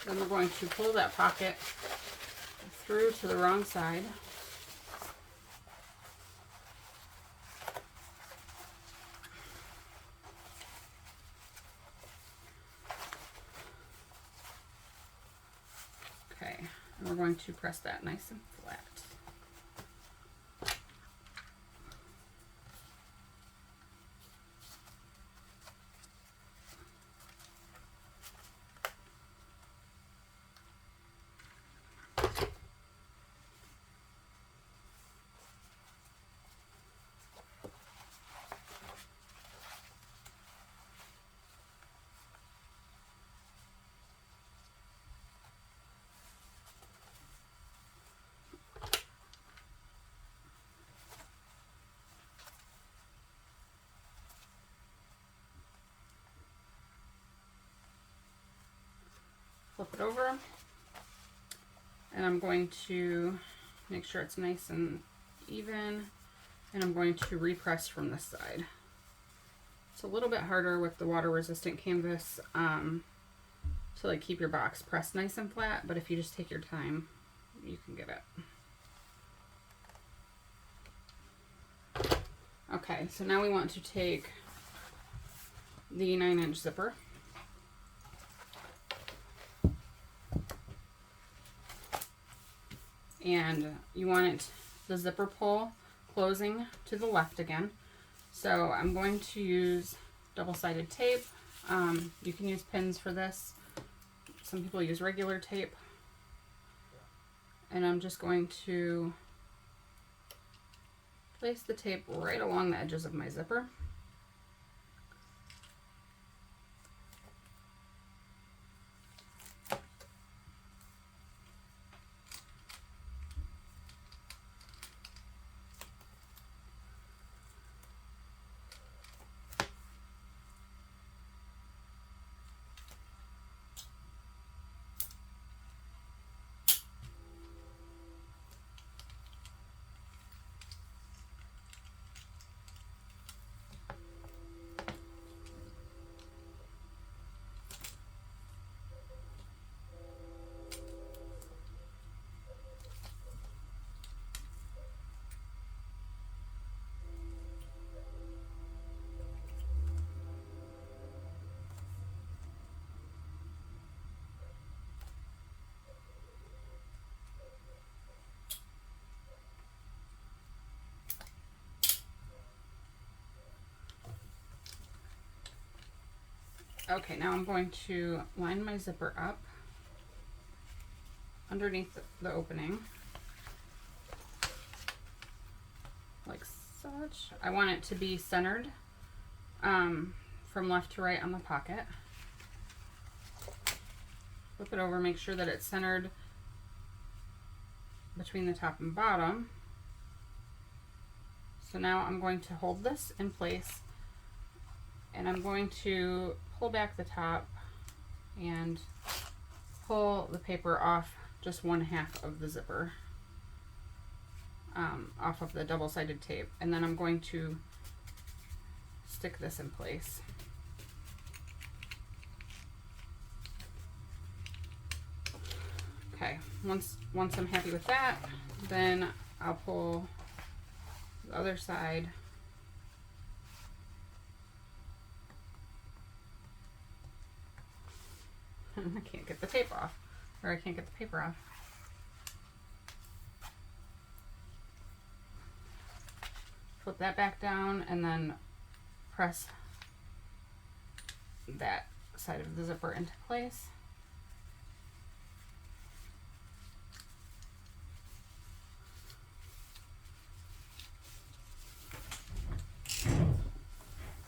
Then we're going to pull that pocket through to the wrong side. we're going to press that nice and flat. Flip it over, and I'm going to make sure it's nice and even, and I'm going to repress from this side. It's a little bit harder with the water resistant canvas to like keep your box pressed nice and flat, but if you just take your time, you can get it. Okay, so now we want to take the 9-inch zipper. And you want it, the zipper pull closing to the left again. So I'm going to use double-sided tape. You can use pins for this. Some people use regular tape. And I'm just going to place the tape right along the edges of my zipper. Okay, now I'm going to line my zipper up underneath the opening, like such. I want it to be centered from left to right on the pocket. Flip it over, make sure that it's centered between the top and bottom. So now I'm going to hold this in place, and I'm going to pull back the top and pull the paper off just 1/2 of the zipper off of the double-sided tape, and then I'm going to stick this in place. Okay, once I'm happy with that, then I'll pull the other side I can't get the tape off, or I can't get the paper off. Flip that back down and then press that side of the zipper into place.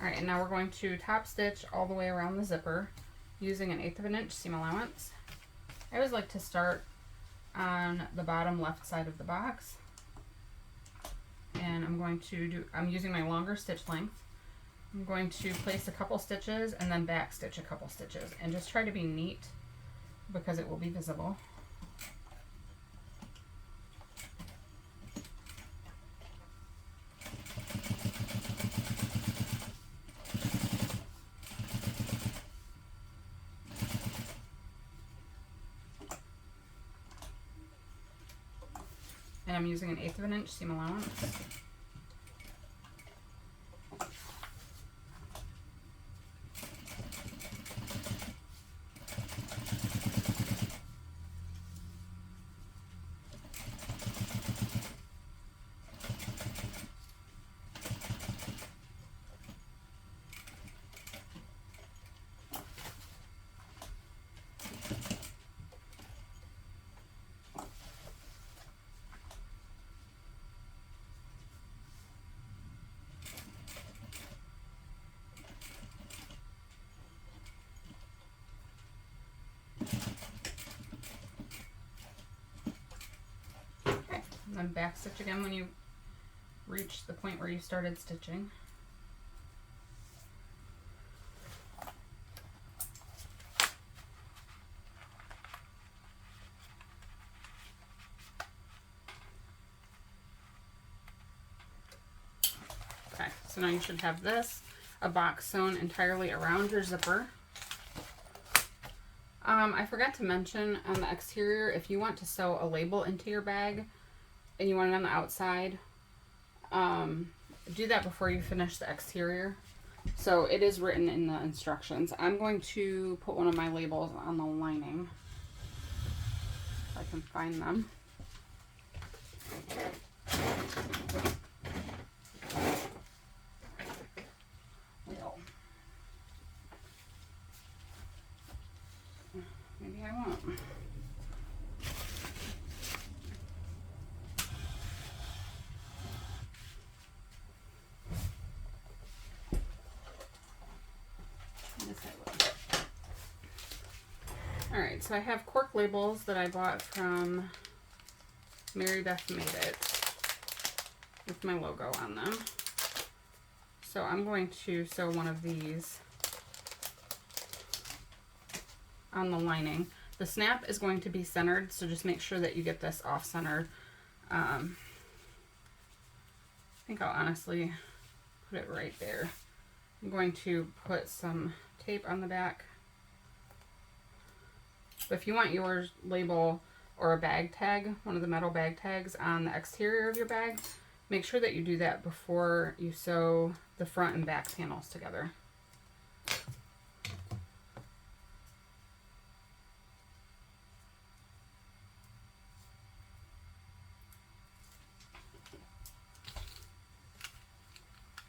Alright, and now we're going to top stitch all the way around the zipper using an 1/8 of an inch seam allowance. I always like to start on the bottom left side of the box, and I'm using my longer stitch length. I'm going to place a couple stitches and then back stitch a couple stitches, and just try to be neat because it will be visible. And I'm using an 1/8 of an inch seam allowance. and then back stitch again when you reach the point where you started stitching. Okay, so now you should have this, a box sewn entirely around your zipper. I forgot to mention on the exterior, if you want to sew a label into your bag and you want it on the outside, do that before you finish the exterior. So it is written in the instructions. I'm going to put one of my labels on the lining if I can find them. Maybe I won't. Alright, so I have Cork Labels that I bought from Mary Beth Made It with my logo on them. So I'm going to sew one of these on the lining. The snap is going to be centered, so just make sure that you get this off-centered. I think I'll honestly put it right there. I'm going to put some tape on the back. But if you want your label or a bag tag, one of the metal bag tags on the exterior of your bag, make sure that you do that before you sew the front and back panels together.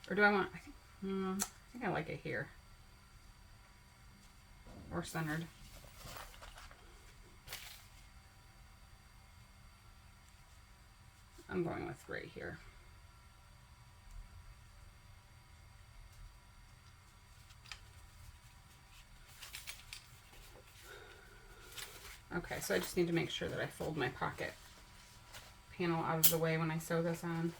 Or do I want, I think I like it here. Or centered. I'm going with right here. Okay, so I just need to make sure that I fold my pocket panel out of the way when I sew this on.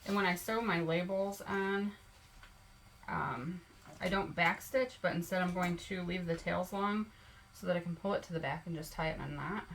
And when I sew my labels on, I don't back stitch, but instead I'm going to leave the tails long so that I can pull it to the back and just tie it in a knot.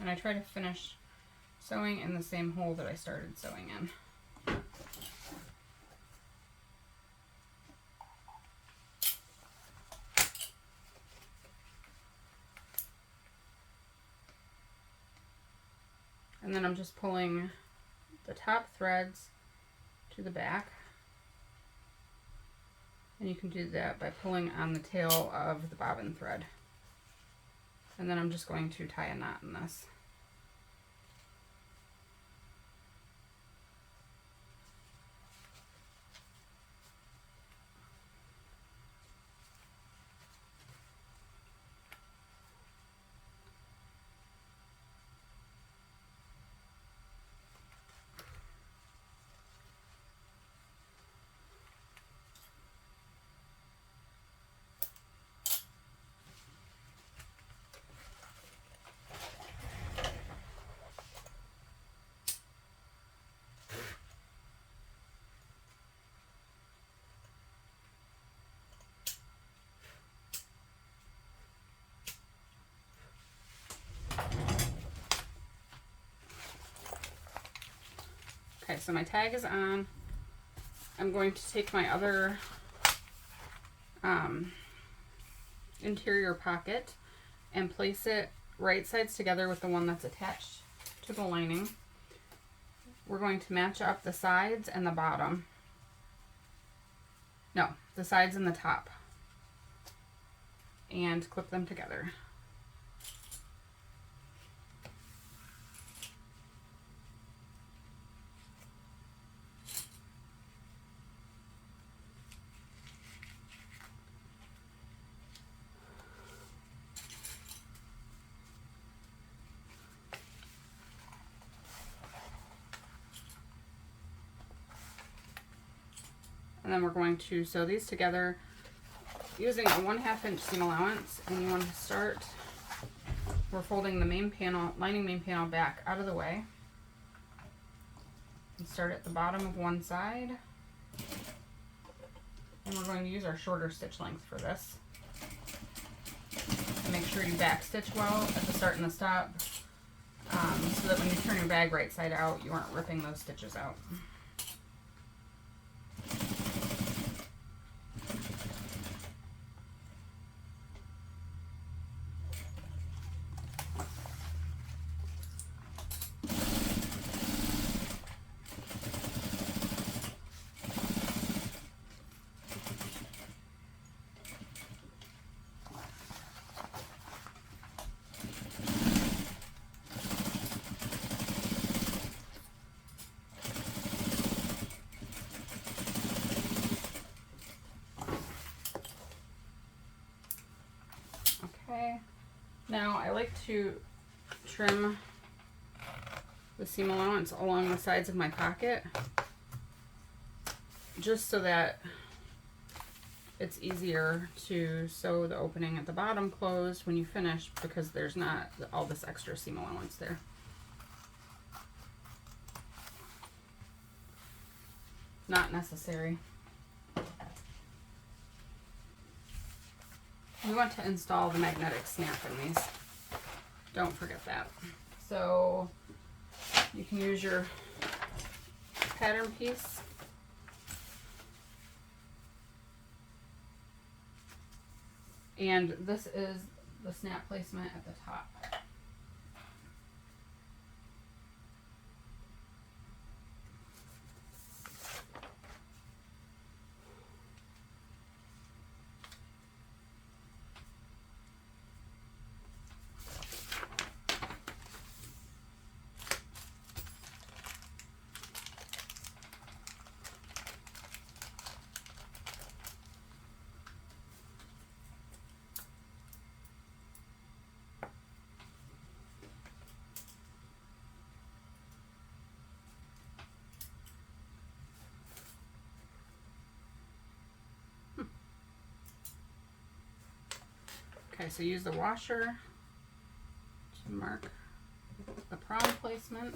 And I try to finish sewing in the same hole that I started sewing in. And then I'm just pulling the top threads to the back. And you can do that by pulling on the tail of the bobbin thread. And then I'm just going to tie a knot in this. Okay, so my tag is on. I'm going to take my other interior pocket and place it right sides together with the one that's attached to the lining. We're going to match up the sides and the bottom. No, the sides and the top. And clip them together. And then we're going to sew these together using a 1/2 inch seam allowance. And you want to start, we're folding the main panel, lining main panel back out of the way. And start at the bottom of one side. And we're going to use our shorter stitch length for this. And make sure you back stitch well at the start and the stop, so that when you turn your bag right side out, you aren't ripping those stitches out. Okay, now I like to trim the seam allowance along the sides of my pocket, just so that it's easier to sew the opening at the bottom closed when you finish, because there's not all this extra seam allowance there. Not necessary. We want to install the magnetic snap in these. Don't forget that. So you can use your pattern piece. And this is the snap placement at the top. Okay, so use the washer to mark the prong placement.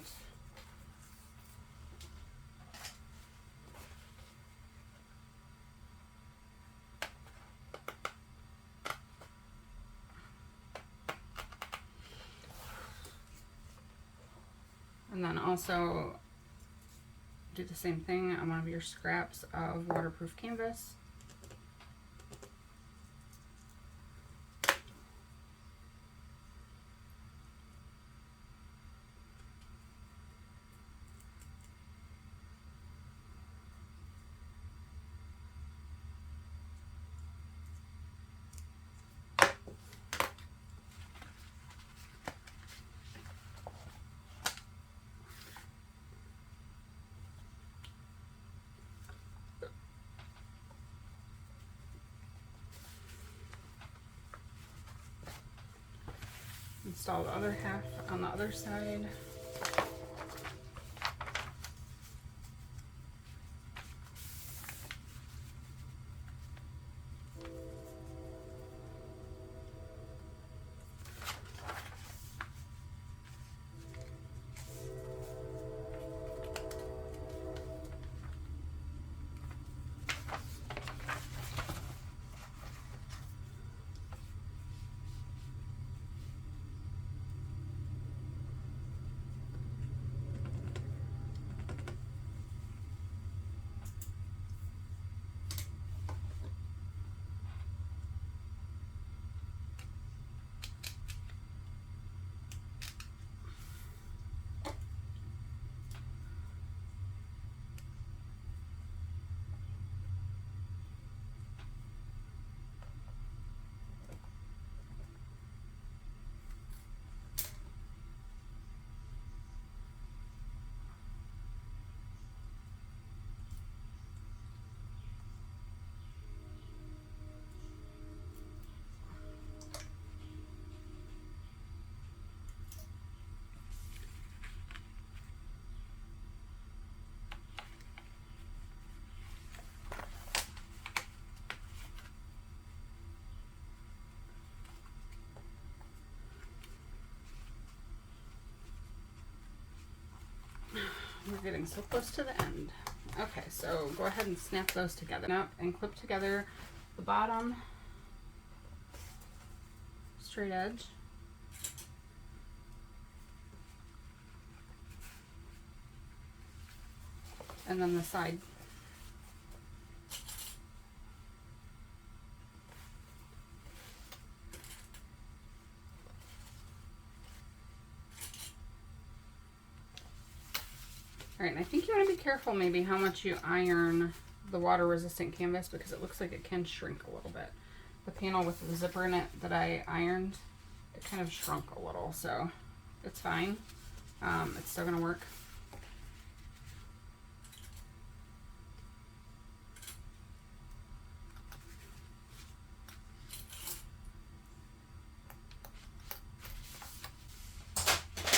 And then also do the same thing on one of your scraps of waterproof canvas. Install the other half on the other side. We're getting so close to the end. Okay, so go ahead and snap those together up and clip together the bottom straight edge. And then the side. All right, and I think you want to be careful maybe how much you iron the water resistant canvas, because it looks like it can shrink a little bit. The panel with the zipper in it that I ironed, it kind of shrunk a little, so it's fine. It's still gonna work.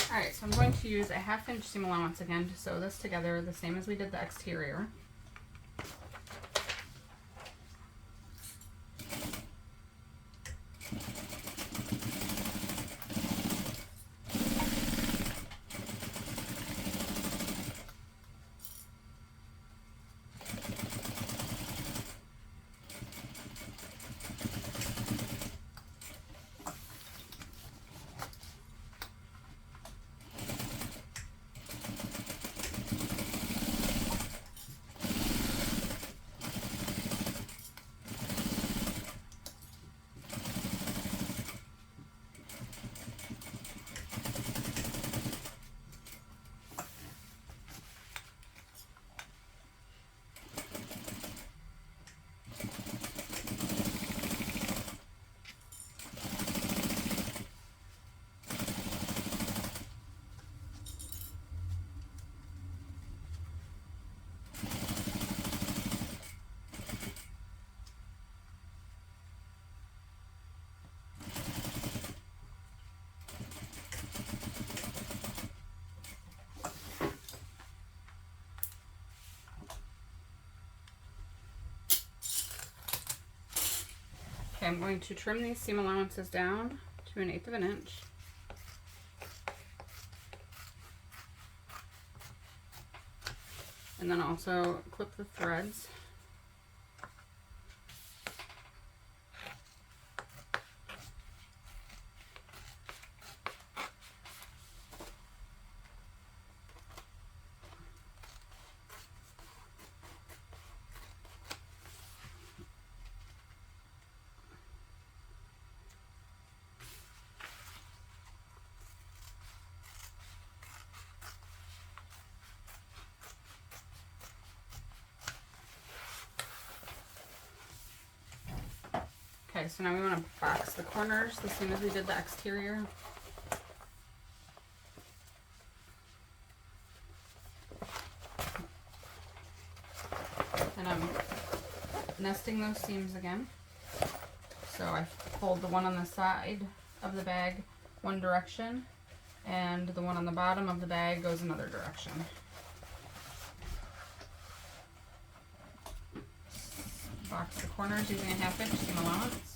Alright, so I'm going to use a 1/2 inch seam allowance again to sew this together the same as we did the exterior. Okay, I'm going to trim these seam allowances down to 1/8 of an inch. And then also clip the threads. Okay, so now we want to box the corners the same as we did the exterior. And I'm nesting those seams again. So I fold the one on the side of the bag one direction, and the one on the bottom of the bag goes another direction. Box the corners using a 1/2 inch seam allowance.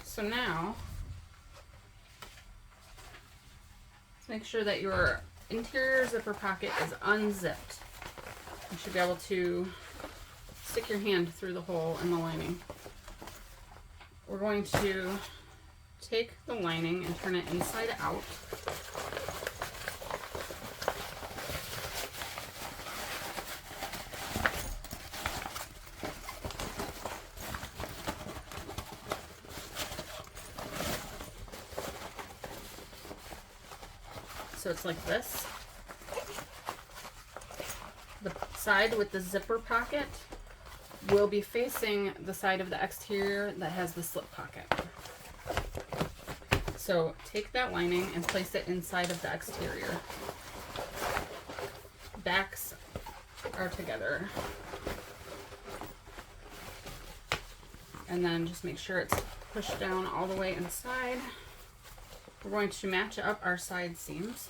So now, let's make sure that your interior zipper pocket is unzipped. You should be able to stick your hand through the hole in the lining. We're going to take the lining and turn it inside out. So it's like this. The side with the zipper pocket will be facing the side of the exterior that has the slip pocket. So take that lining and place it inside of the exterior. Backs are together. And then just make sure it's pushed down all the way inside. We're going to match up our side seams.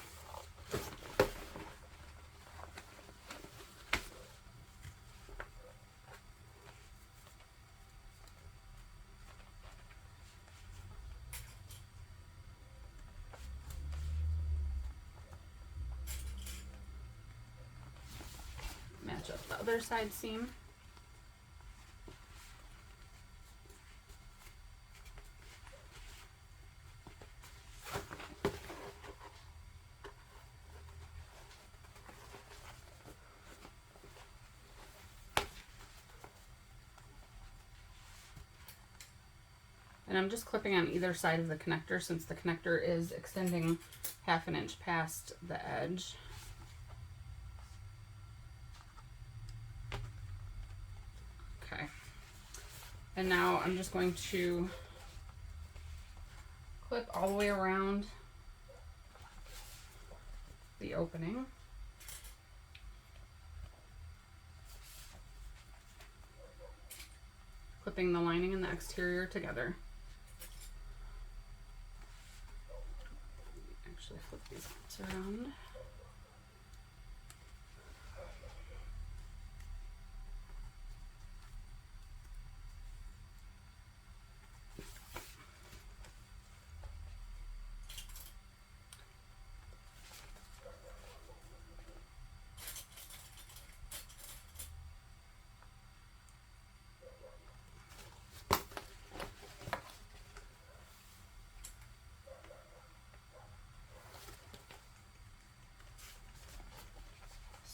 Match up the other side seam. And I'm just clipping on either side of the connector since the connector is extending 1/2 inch past the edge. Okay. And now I'm just going to clip all the way around the opening. Clipping the lining and the exterior together. Actually flip these around.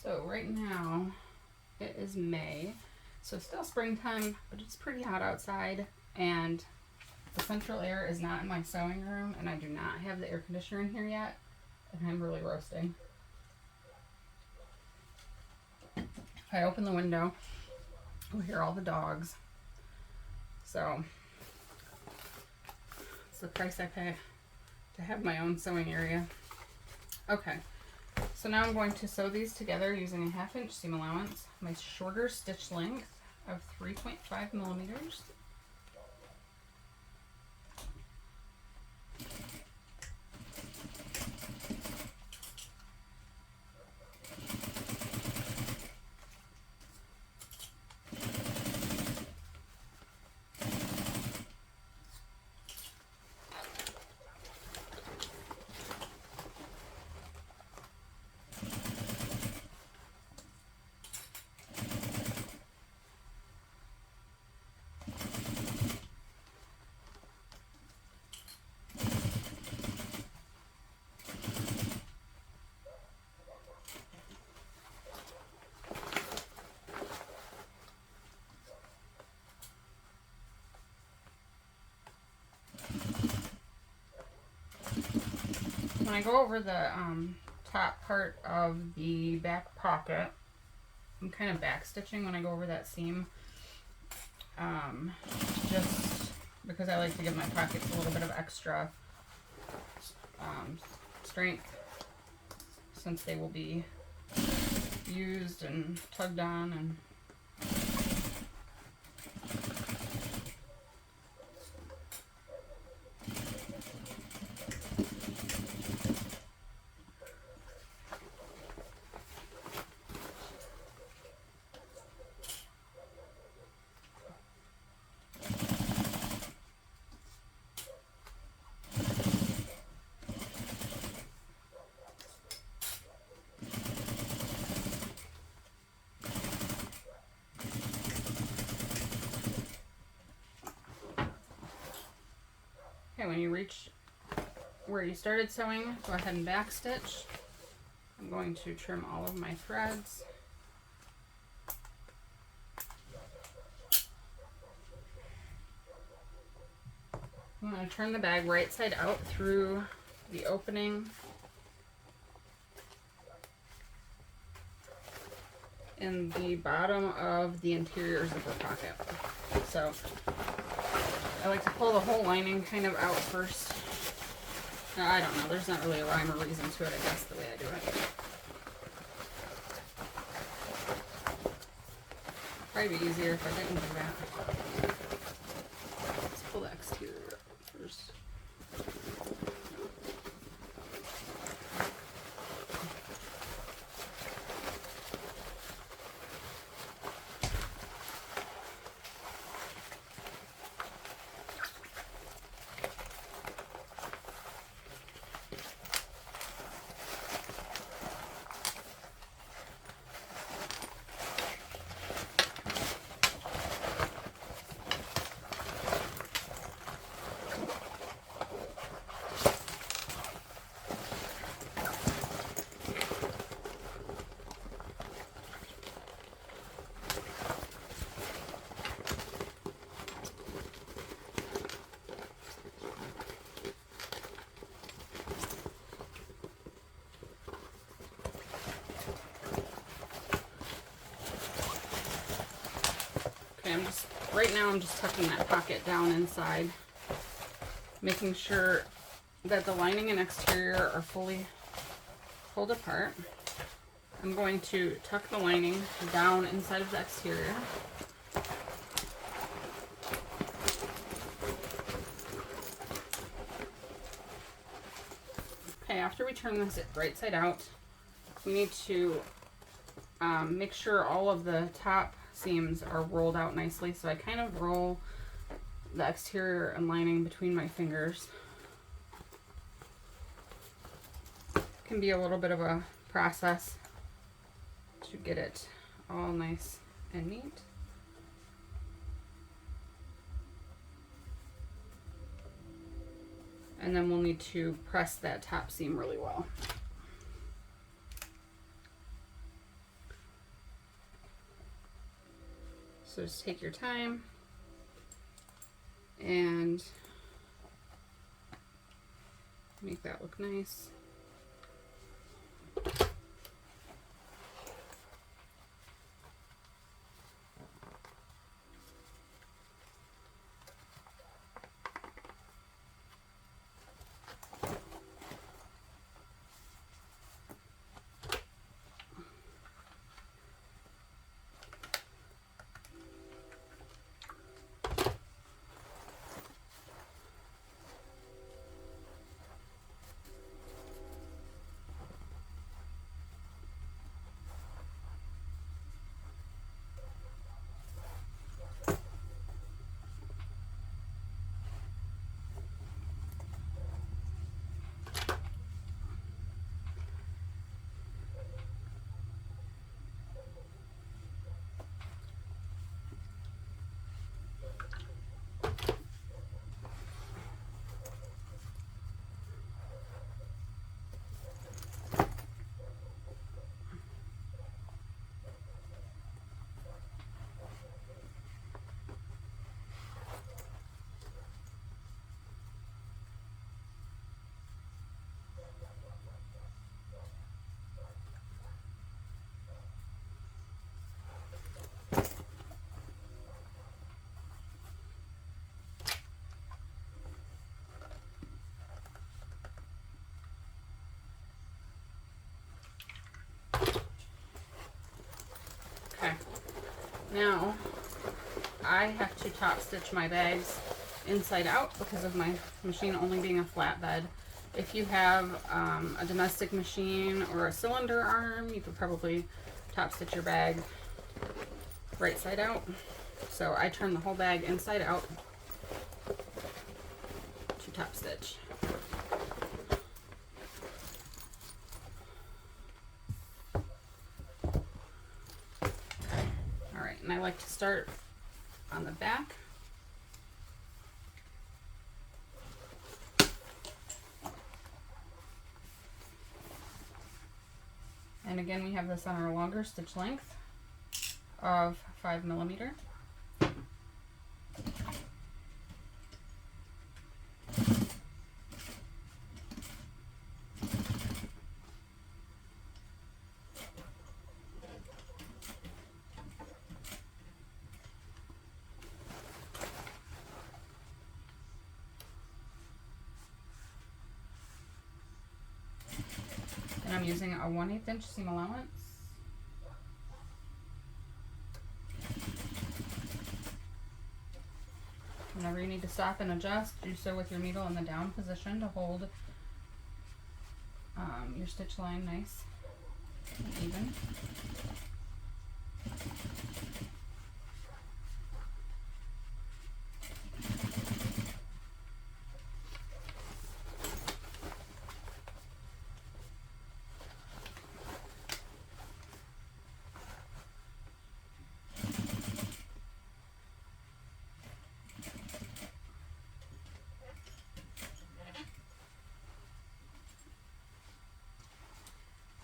So right now it is May, so still springtime, but it's pretty hot outside, and the central air is not in my sewing room, and I do not have the air conditioner in here yet, and I'm really roasting. If I open the window, we'll hear all the dogs. So it's the price I pay to have my own sewing area. Okay. So now I'm going to sew these together using a 1/2 inch seam allowance, my shorter stitch length of 3.5 millimeters. When I go over the top part of the back pocket, I'm kind of back stitching when I go over that seam, just because I like to give my pockets a little bit of extra strength, since they will be used and tugged on. And okay, when you reach where you started sewing, go ahead and back stitch. I'm going to trim all of my threads. I'm going to turn the bag right side out through the opening in the bottom of the interior zipper pocket. So I like to pull the whole lining kind of out first. Now, I don't know, there's not really a rhyme or reason to it, I guess, the way I do it. Probably be easier if I didn't do that. Let's pull the exterior up first. Right now I'm just tucking that pocket down inside, making sure that the lining and exterior are fully pulled apart. I'm going to tuck the lining down inside of the exterior. Okay, after we turn this right side out, we need to make sure all of the top seams are rolled out nicely. So I kind of roll the exterior and lining between my fingers. It can be a little bit of a process to get it all nice and neat. And then we'll need to press that top seam really well. So just take your time and make that look nice. Okay, now I have to top stitch my bags inside out because of my machine only being a flatbed. If you have a domestic machine or a cylinder arm, you could probably top stitch your bag right side out. So I turn the whole bag inside out to top stitch. Alright, and I like to start on the back. And again, we have this on our longer stitch length of 5mm. using a 1/8 inch seam allowance. Whenever you need to stop and adjust, do so with your needle in the down position to hold your stitch line nice and even.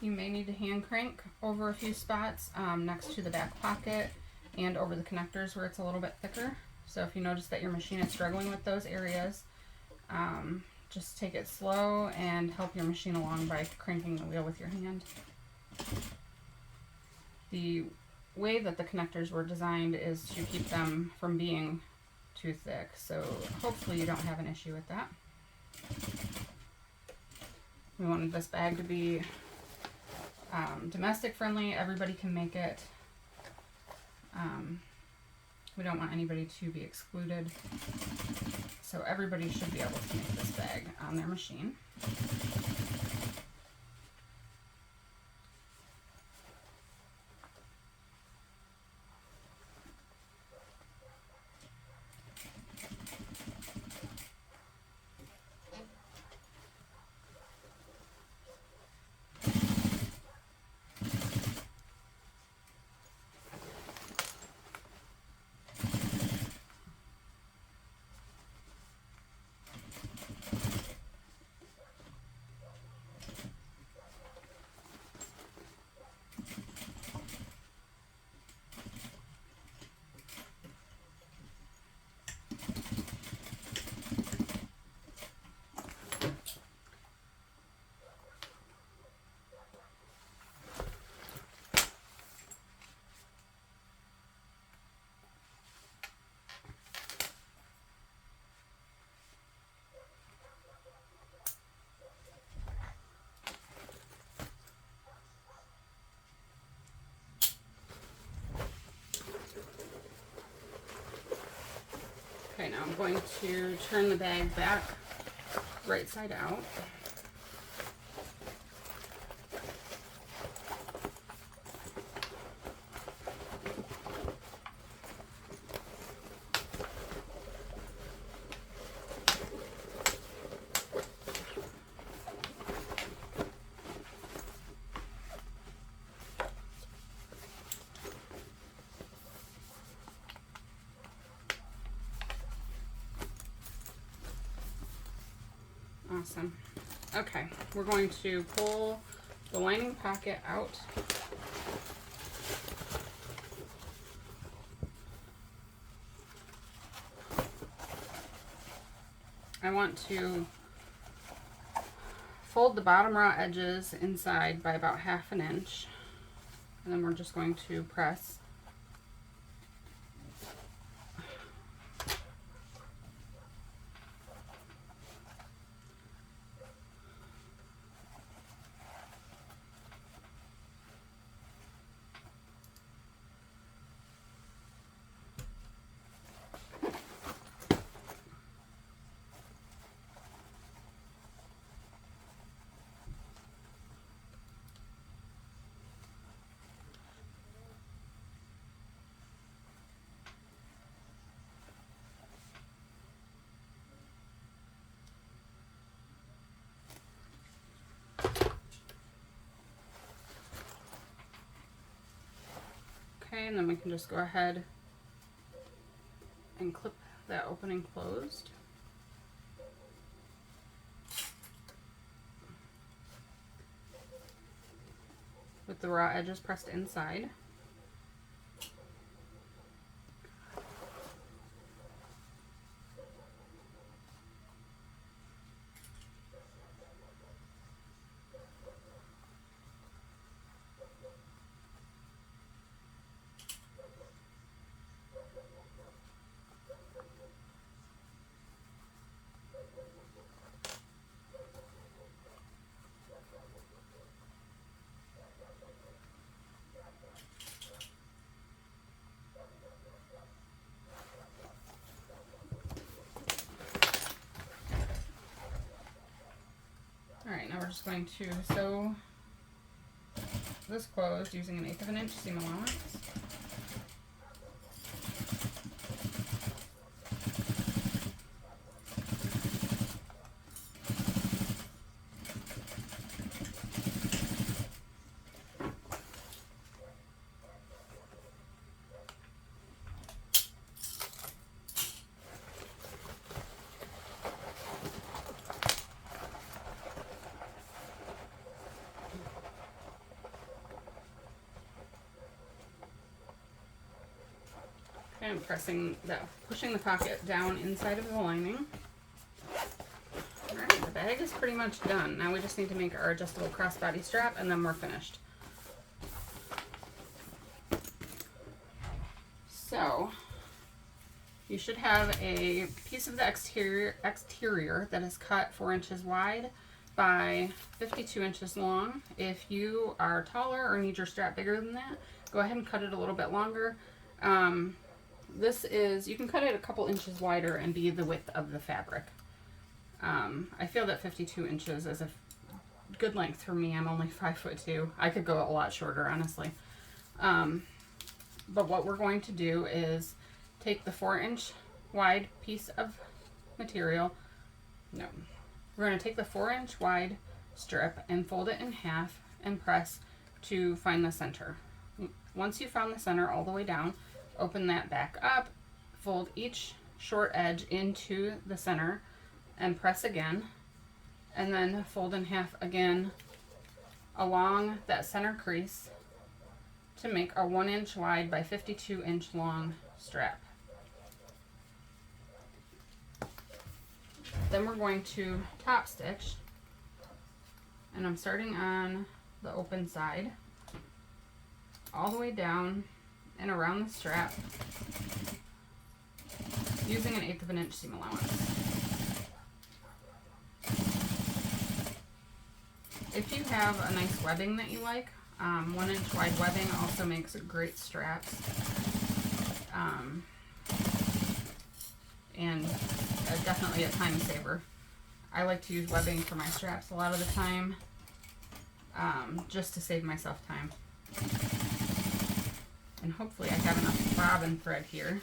You may need to hand crank over a few spots next to the back pocket and over the connectors where it's a little bit thicker. So if you notice that your machine is struggling with those areas, just take it slow and help your machine along by cranking the wheel with your hand. The way that the connectors were designed is to keep them from being too thick, so hopefully you don't have an issue with that. We wanted this bag to be domestic friendly. Everybody can make it. We don't want anybody to be excluded, so everybody should be able to make this bag on their machine. Okay, now I'm going to turn the bag back right side out. Awesome. Okay, we're going to pull the lining pocket out. I want to fold the bottom raw edges inside by about 1/2 inch, and then we're just going to press . Okay, and then we can just go ahead and clip that opening closed. With the raw edges pressed inside. just going to sew this closed using 1/8 of an inch seam allowance. And pushing the pocket down inside of the lining. Alright, the bag is pretty much done. Now we just need to make our adjustable crossbody strap and then we're finished. So, you should have a piece of the exterior that is cut 4 inches wide by 52 inches long. If you are taller or need your strap bigger than that, go ahead and cut it a little bit longer. You can cut it a couple inches wider and be the width of the fabric. I feel that 52 inches is a good length for me. I'm only 5'2". I could go a lot shorter, honestly. But what we're going to do is take the 4-inch wide piece of material. No, we're going to take the 4-inch wide strip and fold it in half and press to find the center. Once you found the center all the way down, open that back up, fold each short edge into the center and press again, and then fold in half again along that center crease to make a 1-inch wide by 52-inch long strap. Then we're going to top stitch, and I'm starting on the open side all the way down and around the strap using 1/8 of an inch seam allowance. If you have a nice webbing that you like, 1-inch wide webbing also makes great straps, and definitely a time saver. I like to use webbing for my straps a lot of the time, just to save myself time. And hopefully I have enough bobbin thread here.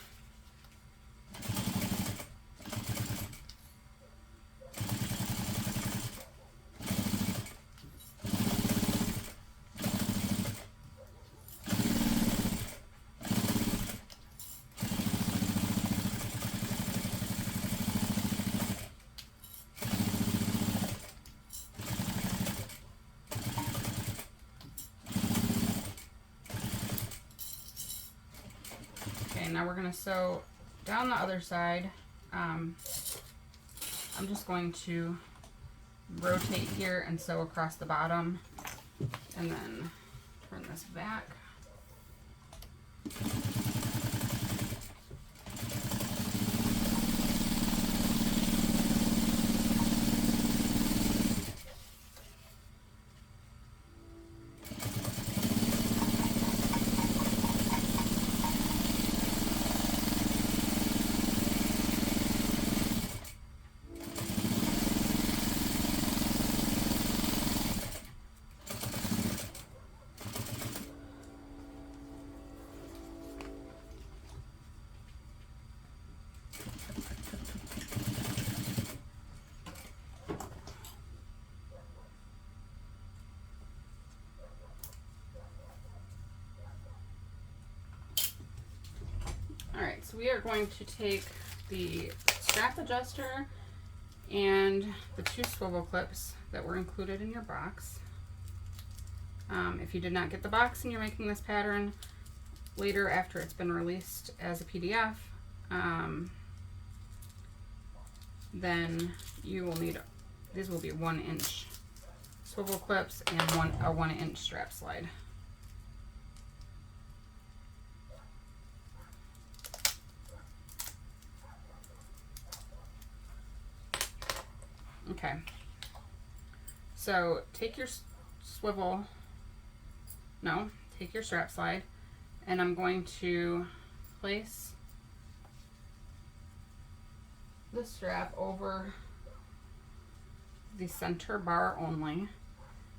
Now we're going to sew down the other side. I'm just going to rotate here and sew across the bottom, and then turn this back. Alright, so we are going to take the strap adjuster and the 2 swivel clips that were included in your box. If you did not get the box and you're making this pattern later after it's been released as a PDF, then you will need, these will be 1-inch swivel clips and a 1-inch strap slide. Okay, so take your take your strap slide, and I'm going to place the strap over the center bar only,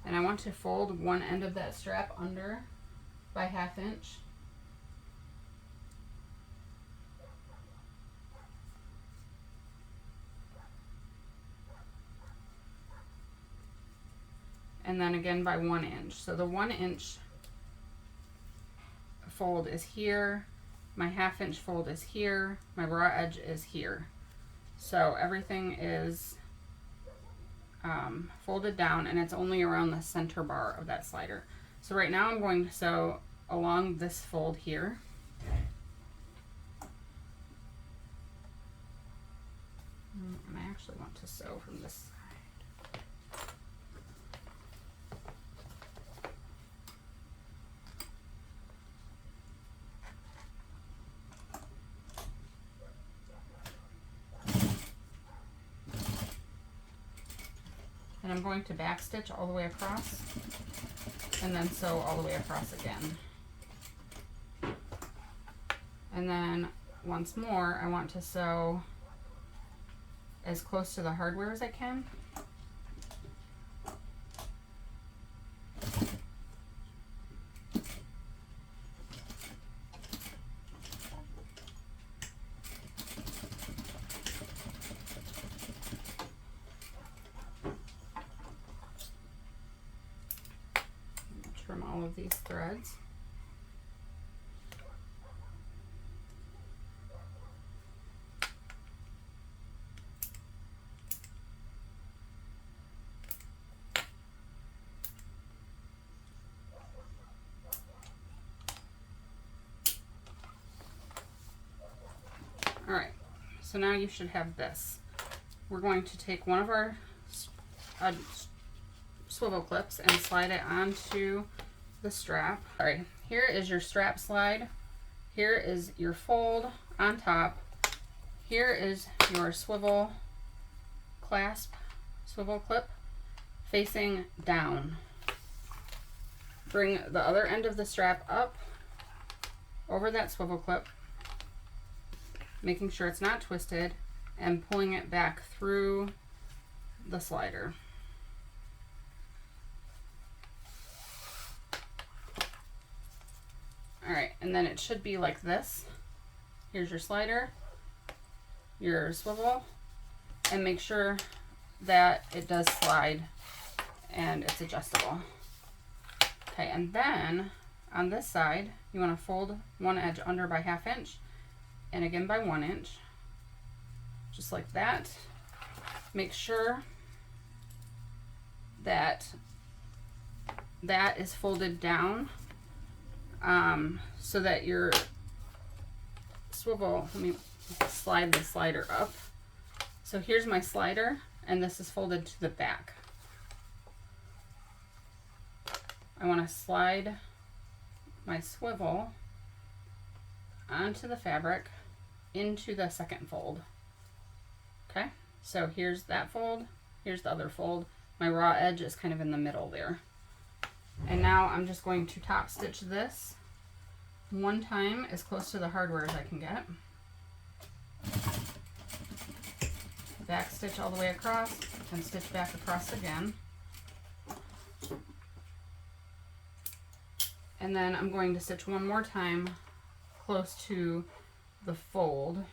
And I want to fold one end of that strap under by 1/2 inch. And then again by 1 inch. So the 1 inch fold is here, my 1/2 inch fold is here, my raw edge is here. So everything is folded down, and it's only around the center bar of that slider. So right now I'm going to sew along this fold here. And I actually want to sew from this side. And I'm going to back stitch all the way across and then sew all the way across again. And then once more, I want to sew as close to the hardware as I can. Trim all of these threads. All right, so now you should have this. We're going to take one of our swivel clips and slide it onto the strap. All right, here is your strap slide. Here is your fold on top. Here is your swivel clasp, swivel clip facing down. Bring the other end of the strap up over that swivel clip, making sure it's not twisted, and pulling it back through the slider. All right, and then it should be like this. Here's your slider, your swivel, and make sure that it does slide and it's adjustable. Okay, and then on this side, you want to fold one edge under by 1/2 inch and again by 1 inch, just like that. Make sure that that is folded down so that your swivel, let me slide the slider up. So here's my slider, and this is folded to the back. I want to slide my swivel onto the fabric into the second fold. Okay, so here's that fold, here's the other fold. My raw edge is kind of in the middle there. And now I'm just going to top stitch this one time as close to the hardware as I can get. Back stitch all the way across and stitch back across again. And then I'm going to stitch one more time close to the fold.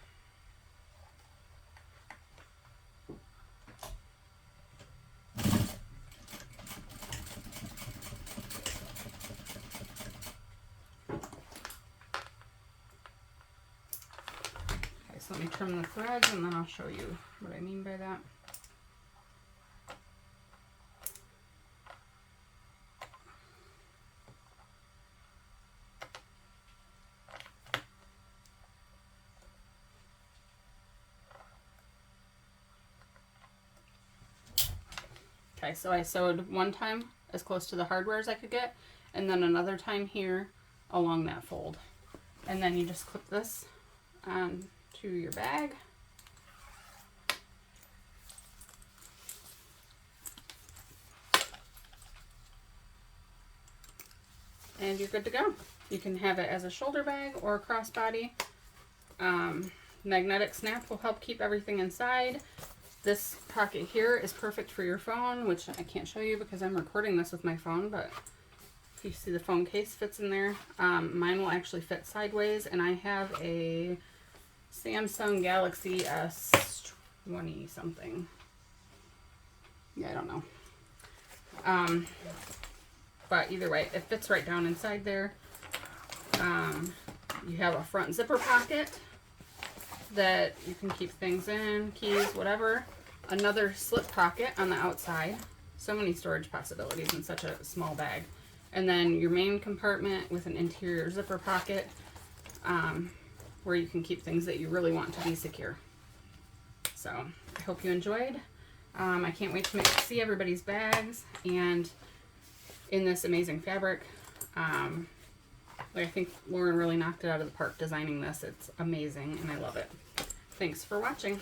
So let me trim the threads and then I'll show you what I mean by that. Okay, so I sewed one time as close to the hardware as I could get, and then another time here along that fold. And then you just clip this on to your bag. And you're good to go. You can have it as a shoulder bag or a crossbody. Magnetic snap will help keep everything inside. This pocket here is perfect for your phone, which I can't show you because I'm recording this with my phone, but if you see the phone case fits in there. Mine will actually fit sideways, and I have a Samsung Galaxy S20 something. Yeah, I don't know. But either way, it fits right down inside there. You have a front zipper pocket that you can keep things in, keys, whatever. Another slip pocket on the outside. So many storage possibilities in such a small bag. And then your main compartment with an interior zipper pocket where you can keep things that you really want to be secure. So I hope you enjoyed. I can't wait to see everybody's bags and in this amazing fabric. I think Lauren really knocked it out of the park designing this. It's amazing and I love it. Thanks for watching.